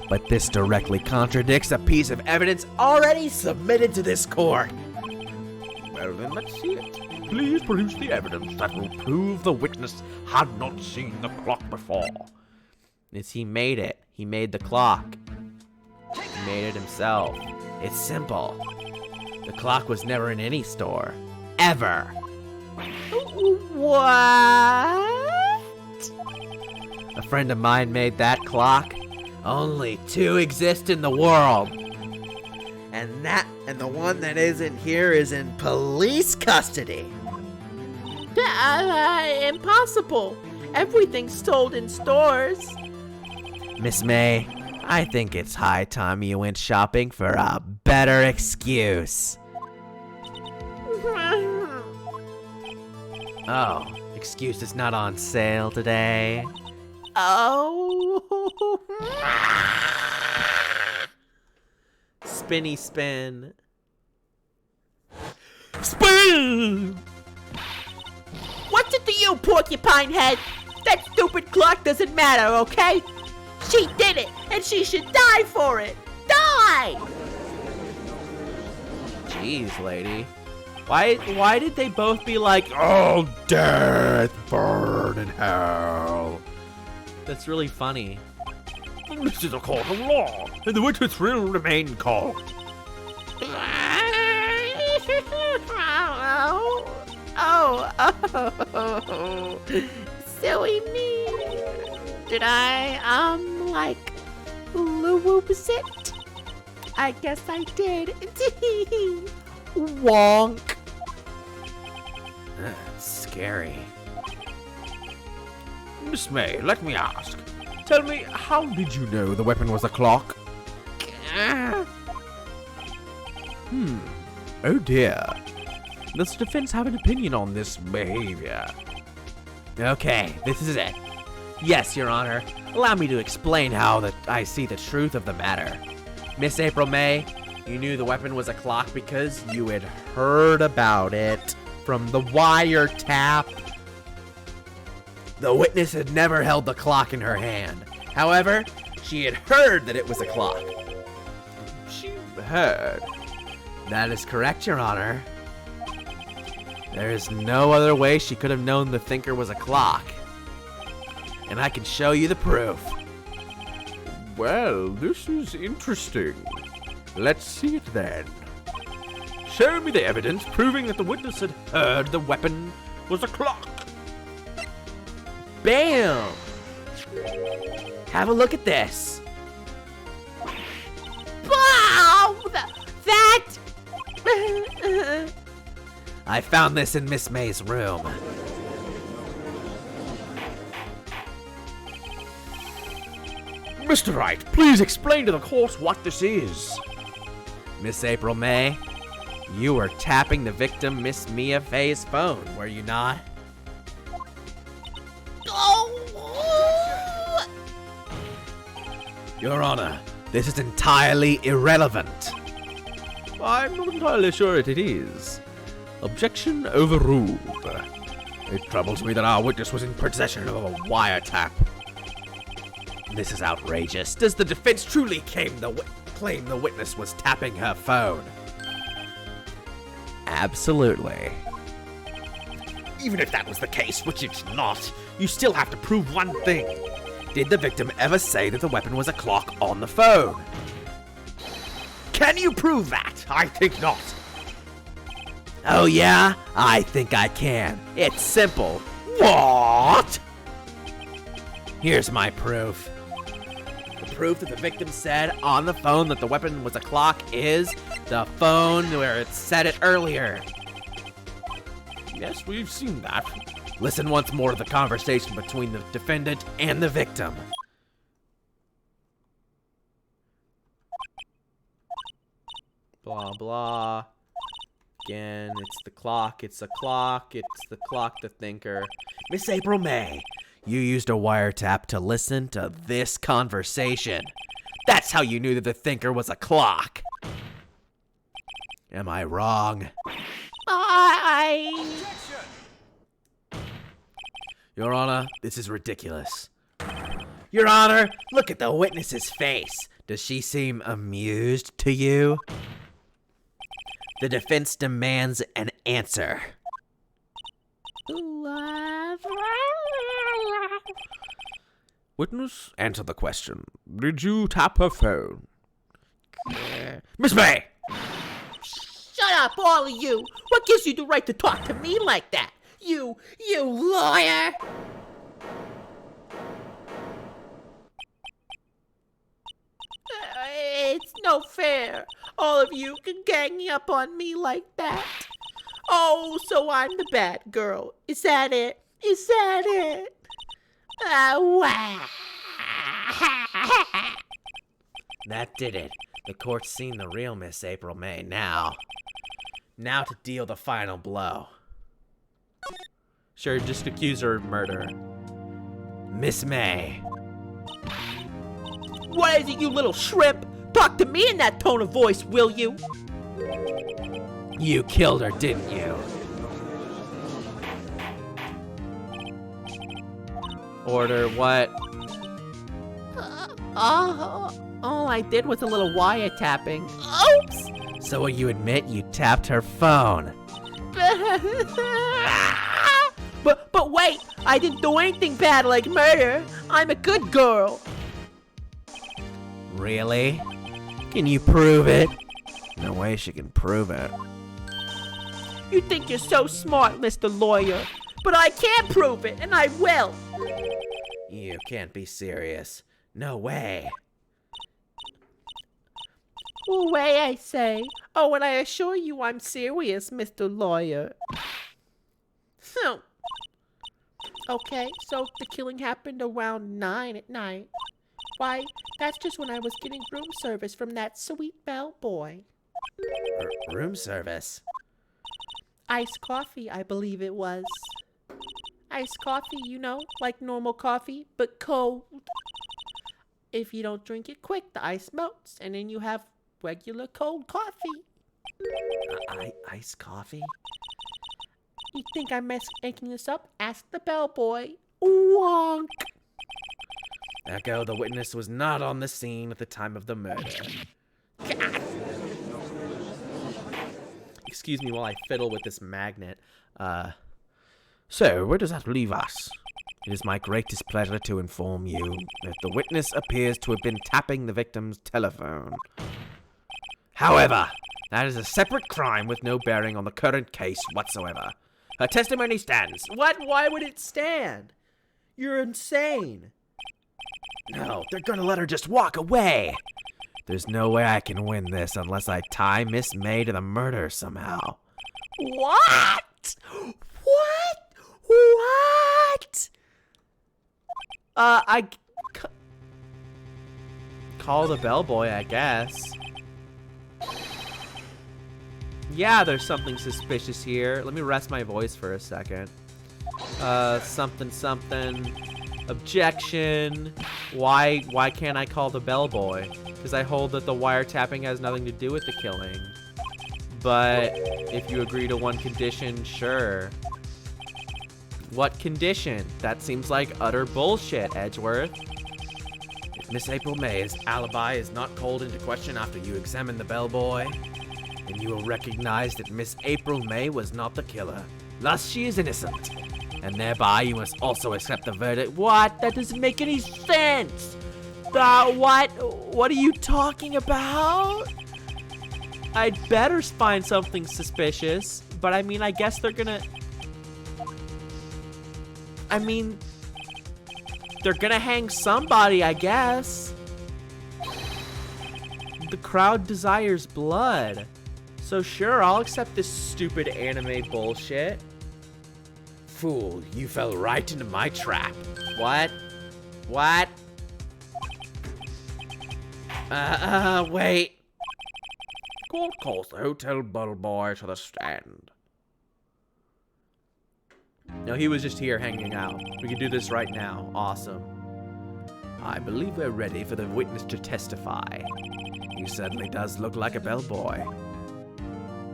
but this directly contradicts a piece of evidence already submitted to this court. Well then, let's see it. Please produce the evidence that will prove the witness had not seen the clock before. He made it. He made the clock. He made it himself. It's simple. The clock was never in any store. Ever. What? A friend of mine made that clock. Only two exist in the world. And the one that isn't here is in police custody. Impossible. Everything's sold in stores. Miss May, I think it's high time you went shopping for a better excuse. Oh, excuse is not on sale today. Oh. Spinny spin. Spin! What's it to you, porcupine head? That stupid clock doesn't matter, okay? She did it, and she should die for it. Die! Jeez, lady. Why did they both be like, Oh, death burn. burn in hell. That's really funny. This is a court of law, and the witness will remain calm. Oh, silly me. Did I, like, lose it? I guess I did. Wonk. Scary. Miss May, let me ask. Tell me, how did you know the weapon was a clock? Oh dear. Does the defense have an opinion on this behavior? Okay, this is it. Yes, Your Honor. Allow me to explain how I see the truth of the matter. Miss April May, you knew the weapon was a clock because you had heard about it from the wiretap. The witness had never held the clock in her hand. However, she had heard that it was a clock. She heard. That is correct, Your Honor. There is no other way she could have known the thinker was a clock. And I can show you the proof. Well, this is interesting. Let's see it then. Show me the evidence proving that the witness had heard the weapon was a clock. Bam! Have a look at this. Wow! That... I found this in Miss May's room. Mr. Wright, please explain to the court what this is. Miss April May, you were tapping the victim Miss Mia Fay's phone, were you not? Oh! Your Honor, this is entirely irrelevant. I'm not entirely sure it is. Objection overruled. It troubles me that our witness was in possession of a wiretap. This is outrageous. Does the defense truly claim the witness was tapping her phone? Absolutely. Even if that was the case, which it's not, you still have to prove one thing. Did the victim ever say that the weapon was a clock on the phone? Can you prove that? I think not. Oh yeah? I think I can. It's simple. What? Here's my proof. The proof that the victim said on the phone that the weapon was a clock is the phone where it said it earlier. Yes, we've seen that. Listen once more to the conversation between the defendant and the victim. Blah, blah. Again, it's the clock, it's a clock, it's the clock, the thinker. Miss April May, you used a wiretap to listen to this conversation. That's how you knew that the thinker was a clock. Am I wrong? Your Honor, this is ridiculous. Your Honor, look at the witness's face. Does she seem amused to you? The defense demands an answer. Witness, answer the question. Did you tap her phone? Miss May! Shut up, all of you! What gives you the right to talk to me like that? You lawyer! It's no fair. All of you can gang up on me like that. Oh, so I'm the bad girl. Is that it? Is that it? Wow. That did it. The court's seen the real Miss April May now. Now to deal the final blow. Sure, just accuse her of murder. Miss May. What is it, you little shrimp? Talk to me in that tone of voice, will you? You killed her, didn't you? Order what? All I did was a little wiretapping. Oops! So will you admit you tapped her phone? But wait, I didn't do anything bad like murder. I'm a good girl. Really? Can you prove it? No way she can prove it. You think you're so smart, Mr. Lawyer, but I can't prove it, and I will. You can't be serious. No way. Way, I say. Oh, and I assure you I'm serious, Mr. Lawyer. So, okay, so the killing happened around 9 at night. Why, that's just when I was getting room service from that sweet bellboy. Room service? Iced coffee, I believe it was. Iced coffee, you know, like normal coffee, but cold. If you don't drink it quick, the ice melts, and then you have regular cold coffee. Iced coffee? You think I'm making this up? Ask the bellboy. Wonk! Echo, the witness was not on the scene at the time of the murder. Excuse me while I fiddle with this magnet. So, where does that leave us? It is my greatest pleasure to inform you that the witness appears to have been tapping the victim's telephone. However, that is a separate crime with no bearing on the current case whatsoever. Her testimony stands. What? Why would it stand? You're insane. No, they're gonna let her just walk away. There's no way I can win this unless I tie Miss May to the murder somehow. What? What? Call the bellboy, I guess. Yeah, there's something suspicious here. Let me rest my voice for a second. Something. Objection. Why can't I call the bellboy? Because I hold that the wiretapping has nothing to do with the killing. But if you agree to one condition, sure. What condition? That seems like utter bullshit, Edgeworth. If Miss April May's alibi is not called into question after you examine the bellboy, then you will recognize that Miss April May was not the killer. Thus, she is innocent. And thereby, you must also accept the verdict. What? That doesn't make any sense. What? What are you talking about? I'd better find something suspicious, but I mean, I guess they're gonna... they're gonna hang somebody, I guess. The crowd desires blood. So sure, I'll accept this stupid anime bullshit. Fool, you fell right into my trap. What? Wait. Court calls the hotel bellboy to the stand. No, he was just here hanging out. We can do this right now. Awesome. I believe we're ready for the witness to testify. He certainly does look like a bellboy.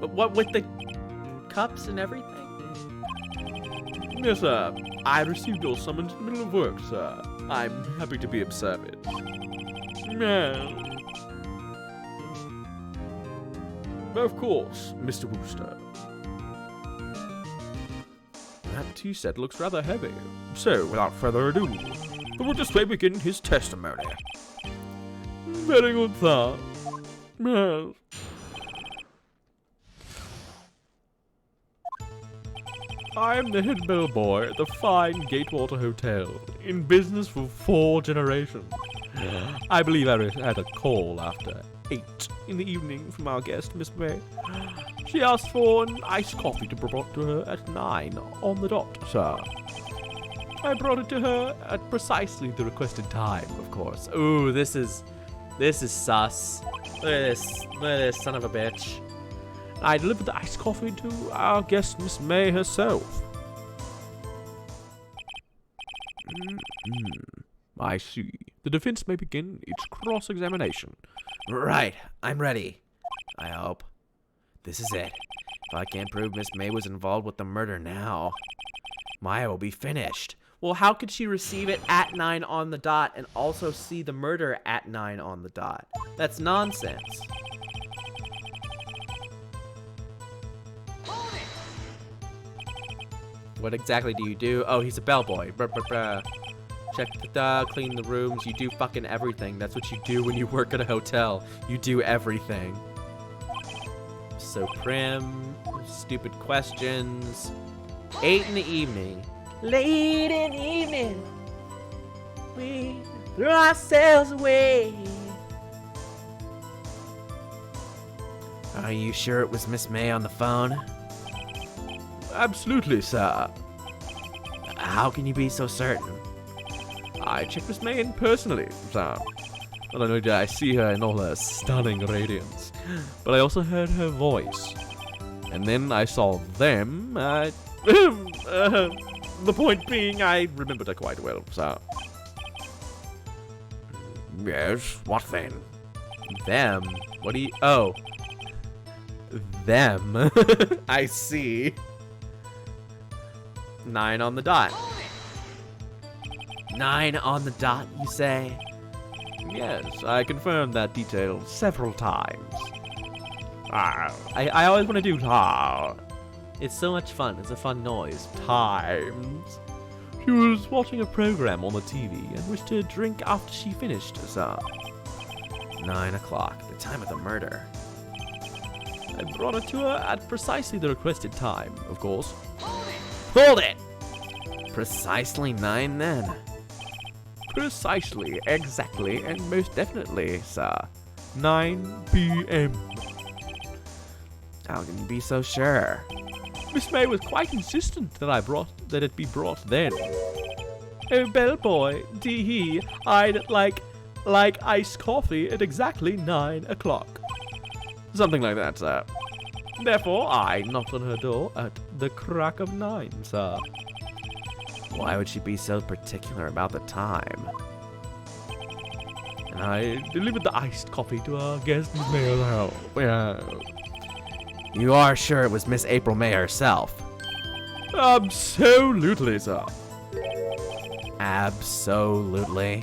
But what with the cups and everything? Yes, sir. I received your summons in the middle of work, sir. I'm happy to be of service. No. Of course, Mr. Wooster. That tea set looks rather heavy. So, without further ado, the witness may begin his testimony. Very good, sir. Yes. I am the head bellboy at the fine Gatewater Hotel, in business for 4 generations. I believe I had a call after 8 in the evening from our guest, Miss May. She asked for an iced coffee to be brought to her at 9 on the dot, sir. I brought it to her at precisely the requested time, of course. Ooh, this is sus. Look at this son of a bitch. I delivered the iced coffee to our guest, Miss May herself. I see. The defense may begin its cross-examination. Right, I'm ready. I hope. This is it. If I can't prove Miss May was involved with the murder now, Maya will be finished. Well, how could she receive it at 9 on the dot and also see the murder at 9 on the dot? That's nonsense. What exactly do you do? Oh, he's a bellboy. Check clean the rooms. You do fucking everything. That's what you do when you work at a hotel. You do everything. So prim, stupid questions. 8 in the evening. Late in the evening, we threw ourselves away. Are you sure it was Miss May on the phone? Absolutely, sir. How can you be so certain? I checked Miss May in personally, sir. Not only did I see her in all her stunning radiance, but I also heard her voice. And then I saw them. The point being, I remembered her quite well, sir. Yes, what then? Them? What do you... Oh. Them. I see. 9 on the dot. 9 on the dot, you say? Yes, I confirmed that detail several times. I always want to do It's so much fun. It's a fun noise. Times. She was watching a program on the TV and wished to drink after she finished, sir. 9 o'clock, the time of the murder. I brought her to her at precisely the requested time, of course. Hold it! Precisely 9 then. Precisely, exactly, and most definitely, sir. 9 p.m. How can you be so sure? Miss May was quite insistent that it be brought then. Oh, bellboy, tee-hee, I'd like iced coffee at exactly 9 o'clock. Something like that, sir. Therefore, I knocked on her door at the crack of 9, sir. Why would she be so particular about the time? And I delivered the iced coffee to our guest, Miss May's house. Yeah. You are sure it was Miss April May herself? Absolutely, sir. Absolutely.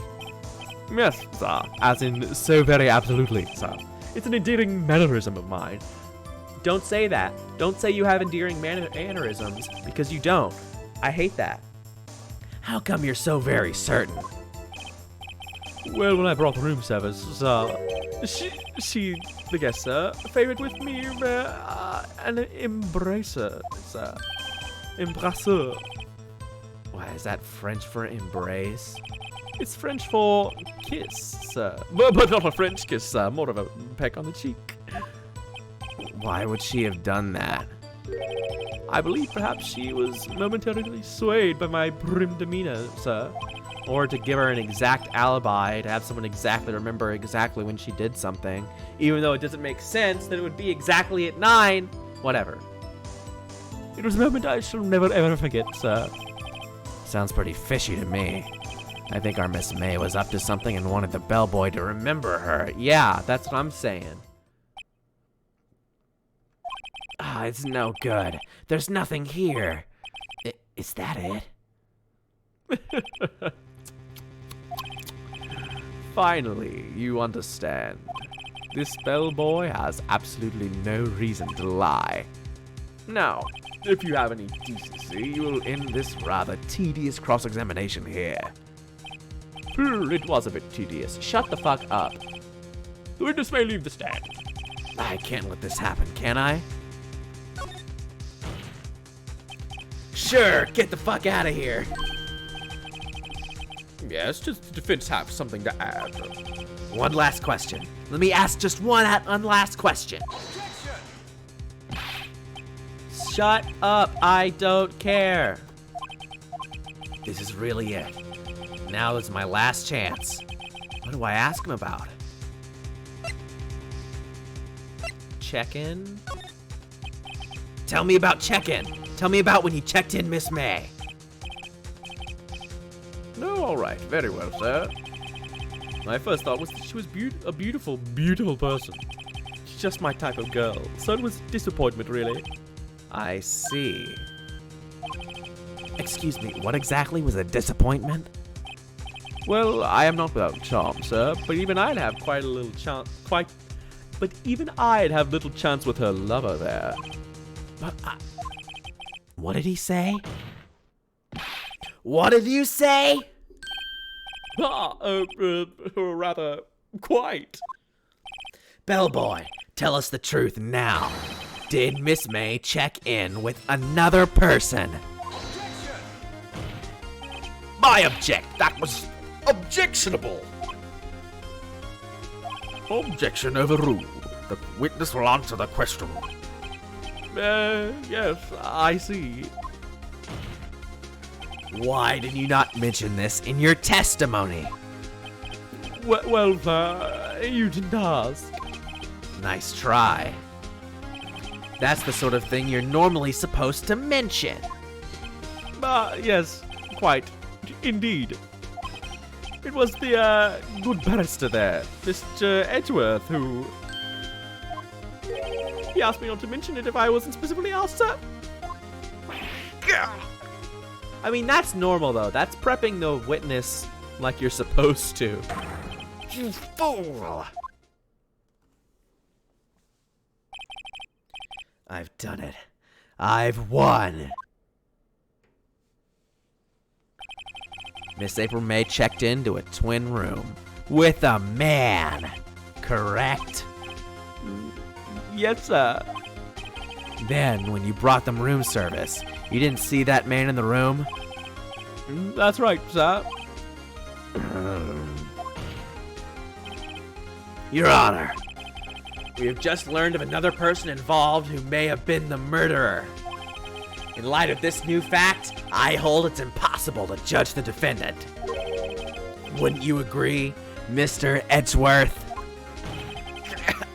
Yes, sir. As in, so very absolutely, sir. It's an endearing mannerism of mine. Don't say that. Don't say you have endearing mannerisms, because you don't. I hate that. How come you're so very certain? Well, when I brought the room service, she, the guest, sir, favored with me an embracer, sir. Embrasseur. Why, is that French for embrace? It's French for kiss, sir. But not a French kiss, sir. More of a peck on the cheek. Why would she have done that? I believe perhaps she was momentarily swayed by my prim demeanor, sir. Or to give her an exact alibi, to have someone exactly remember exactly when she did something, even though it doesn't make sense that it would be exactly at 9. Whatever. It was a moment I shall never ever forget, sir. Sounds pretty fishy to me. I think our Miss May was up to something and wanted the bellboy to remember her. Yeah, that's what I'm saying. Ah, it's no good. There's nothing here. Is that it? Finally, you understand. This bellboy has absolutely no reason to lie. Now, if you have any decency, you will end this rather tedious cross-examination here. It was a bit tedious. Shut the fuck up. The witness may leave the stand. I can't let this happen, can I? Sure, get the fuck out of here. Yes, just the defense have something to add. One last question. Let me ask just one last question. Shut up. I don't care. This is really it. Now is my last chance. What do I ask him about? Check-in? Tell me about check-in. Tell me about when you checked in Miss May. No, all right. Very well, sir. My first thought was that she was a beautiful, beautiful person. She's just my type of girl. So it was disappointment, really. I see. Excuse me, what exactly was a disappointment? Well, I am not without charm, sir, but even I'd have quite a little chance. But even I'd have little chance with her lover there. But what did he say? What did you say? Rather, quite. Bellboy, tell us the truth now. Did Miss May check in with another person? I object. That was objectionable. Objection overruled. The witness will answer the question. Yes, I see. Why did you not mention this in your testimony? Well, sir, you didn't ask. Nice try. That's the sort of thing you're normally supposed to mention. Yes, quite. Indeed. It was the, good barrister there, Mr. Edgeworth, who... He asked me not to mention it if I wasn't specifically asked, sir. I mean, that's normal, though. That's prepping the witness like you're supposed to. You fool! I've done it. I've won. Miss April May checked into a twin room with a man, correct? Yes, sir. Then, when you brought them room service, you didn't see that man in the room? That's right, sir. Your Honor, we have just learned of another person involved who may have been the murderer. In light of this new fact, I hold it's impossible to judge the defendant. Wouldn't you agree, Mr. Edgeworth?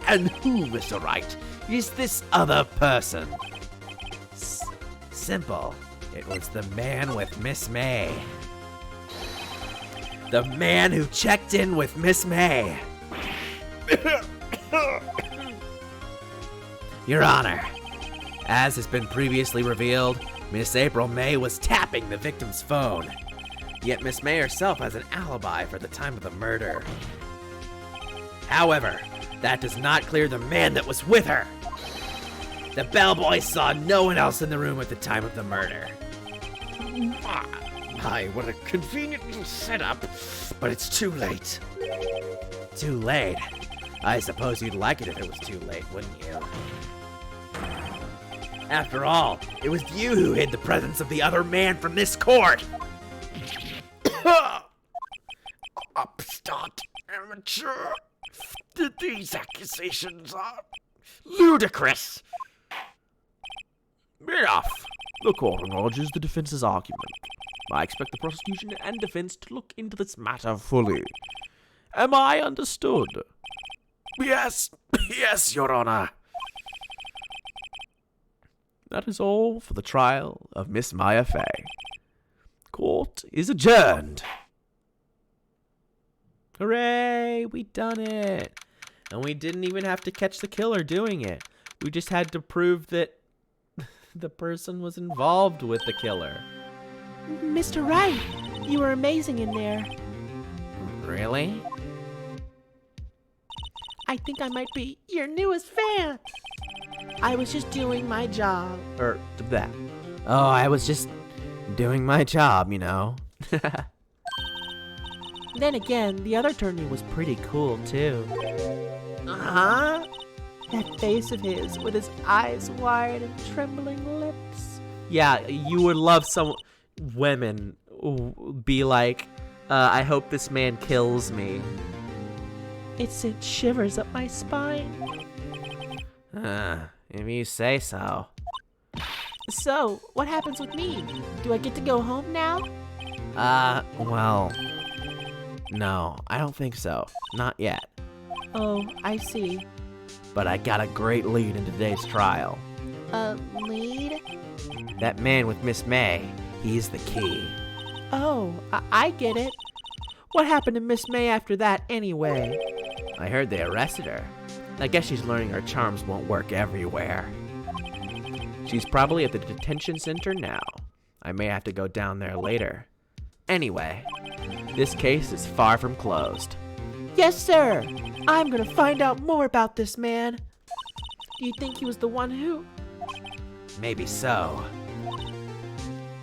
And who, Mr. Wright, is this other person? Simple. It was the man with Miss May. The man who checked in with Miss May. Your Honor, as has been previously revealed, Miss April May was tapping the victim's phone. Yet Miss May herself has an alibi for the time of the murder. However, that does not clear the man that was with her. The bellboy saw no one else in the room at the time of the murder. My, what a convenient little setup, but it's too late. Too late? I suppose you'd like it if it was too late, wouldn't you? After all, it was you who hid the presence of the other man from this court. Upstart amateur. These accusations are ludicrous. Enough. The court acknowledges the defense's argument. I expect the prosecution and defense to look into this matter fully. Am I understood? Yes, yes, Your Honor. That is all for the trial of Miss Maya Fay. Court is adjourned. Hooray! We done it! And we didn't even have to catch the killer doing it. We just had to prove that the person was involved with the killer. Mr. Wright, you were amazing in there. Really? I think I might be your newest fan. I was just doing my job. Or that. Oh, I was just doing my job, you know. Then again, the other attorney was Pretty cool, too. Uh-huh. That face of his with his eyes wide and trembling lips. Yeah, you would love some women be like, I hope this man kills me. It sent shivers up my spine. If you say so. So, what happens with me? Do I get to go home now? Well, no, I don't think so. Not yet. Oh, I see. But I got a great lead in today's trial. Lead? That man with Miss May, he's the key. Oh, I get it. What happened to Miss May after that anyway? I heard they arrested her. I guess she's learning her charms won't work everywhere. She's probably at the detention center now. I may have to go down there later. Anyway, this case is far from closed. Yes, sir. I'm gonna find out more about this man. Do you think he was the one who... Maybe so.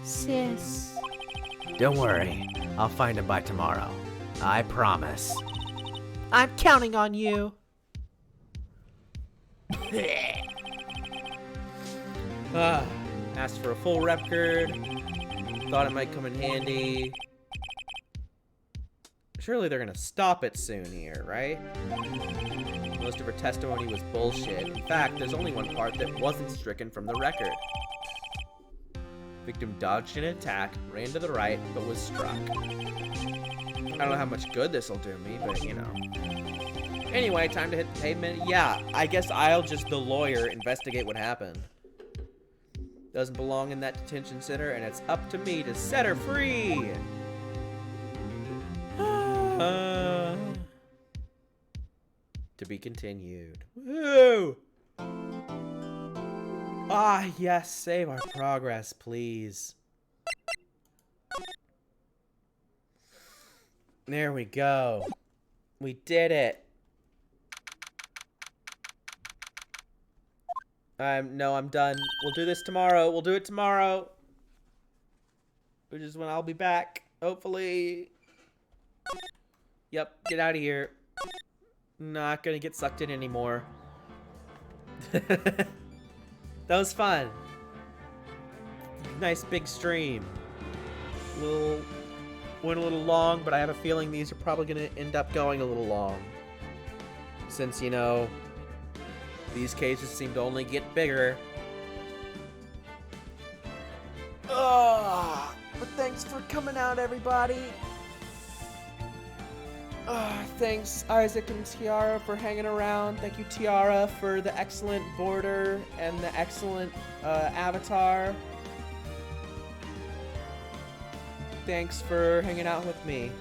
Sis... Don't worry, I'll find him by tomorrow. I promise. I'm counting on you. Asked for a full record. Thought it might come in handy. Surely they're gonna stop it soon here, right? Most of her testimony was bullshit. In fact, there's only one part that wasn't stricken from the record. Victim dodged an attack, ran to the right, but was struck. I don't know how much good this'll do me, but you know. Anyway, time to hit the pavement. Yeah, I guess I'll just, the lawyer, investigate what happened. Doesn't belong in that detention center, and it's up to me to set her free! To be continued. Woo! Ah, yes, save our progress, please. There we go. We did it. No, I'm done. We'll do this tomorrow. We'll do it tomorrow. Which is when I'll be back, hopefully. Yep, get out of here. Not gonna get sucked in anymore. That was fun. Nice big stream. Went a little long, but I have a feeling these are probably gonna end up going a little long. Since, you know, these cases seem to only get bigger. But thanks for coming out, everybody. Thanks, Isaac and Tiara, for hanging around. Thank you, Tiara, for the excellent border and the excellent avatar. Thanks for hanging out with me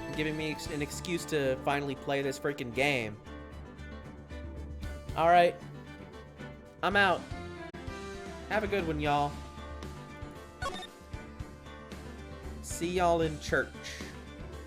and giving me an excuse to finally play this freaking game. Alright. I'm out. Have a good one, y'all. See y'all in church.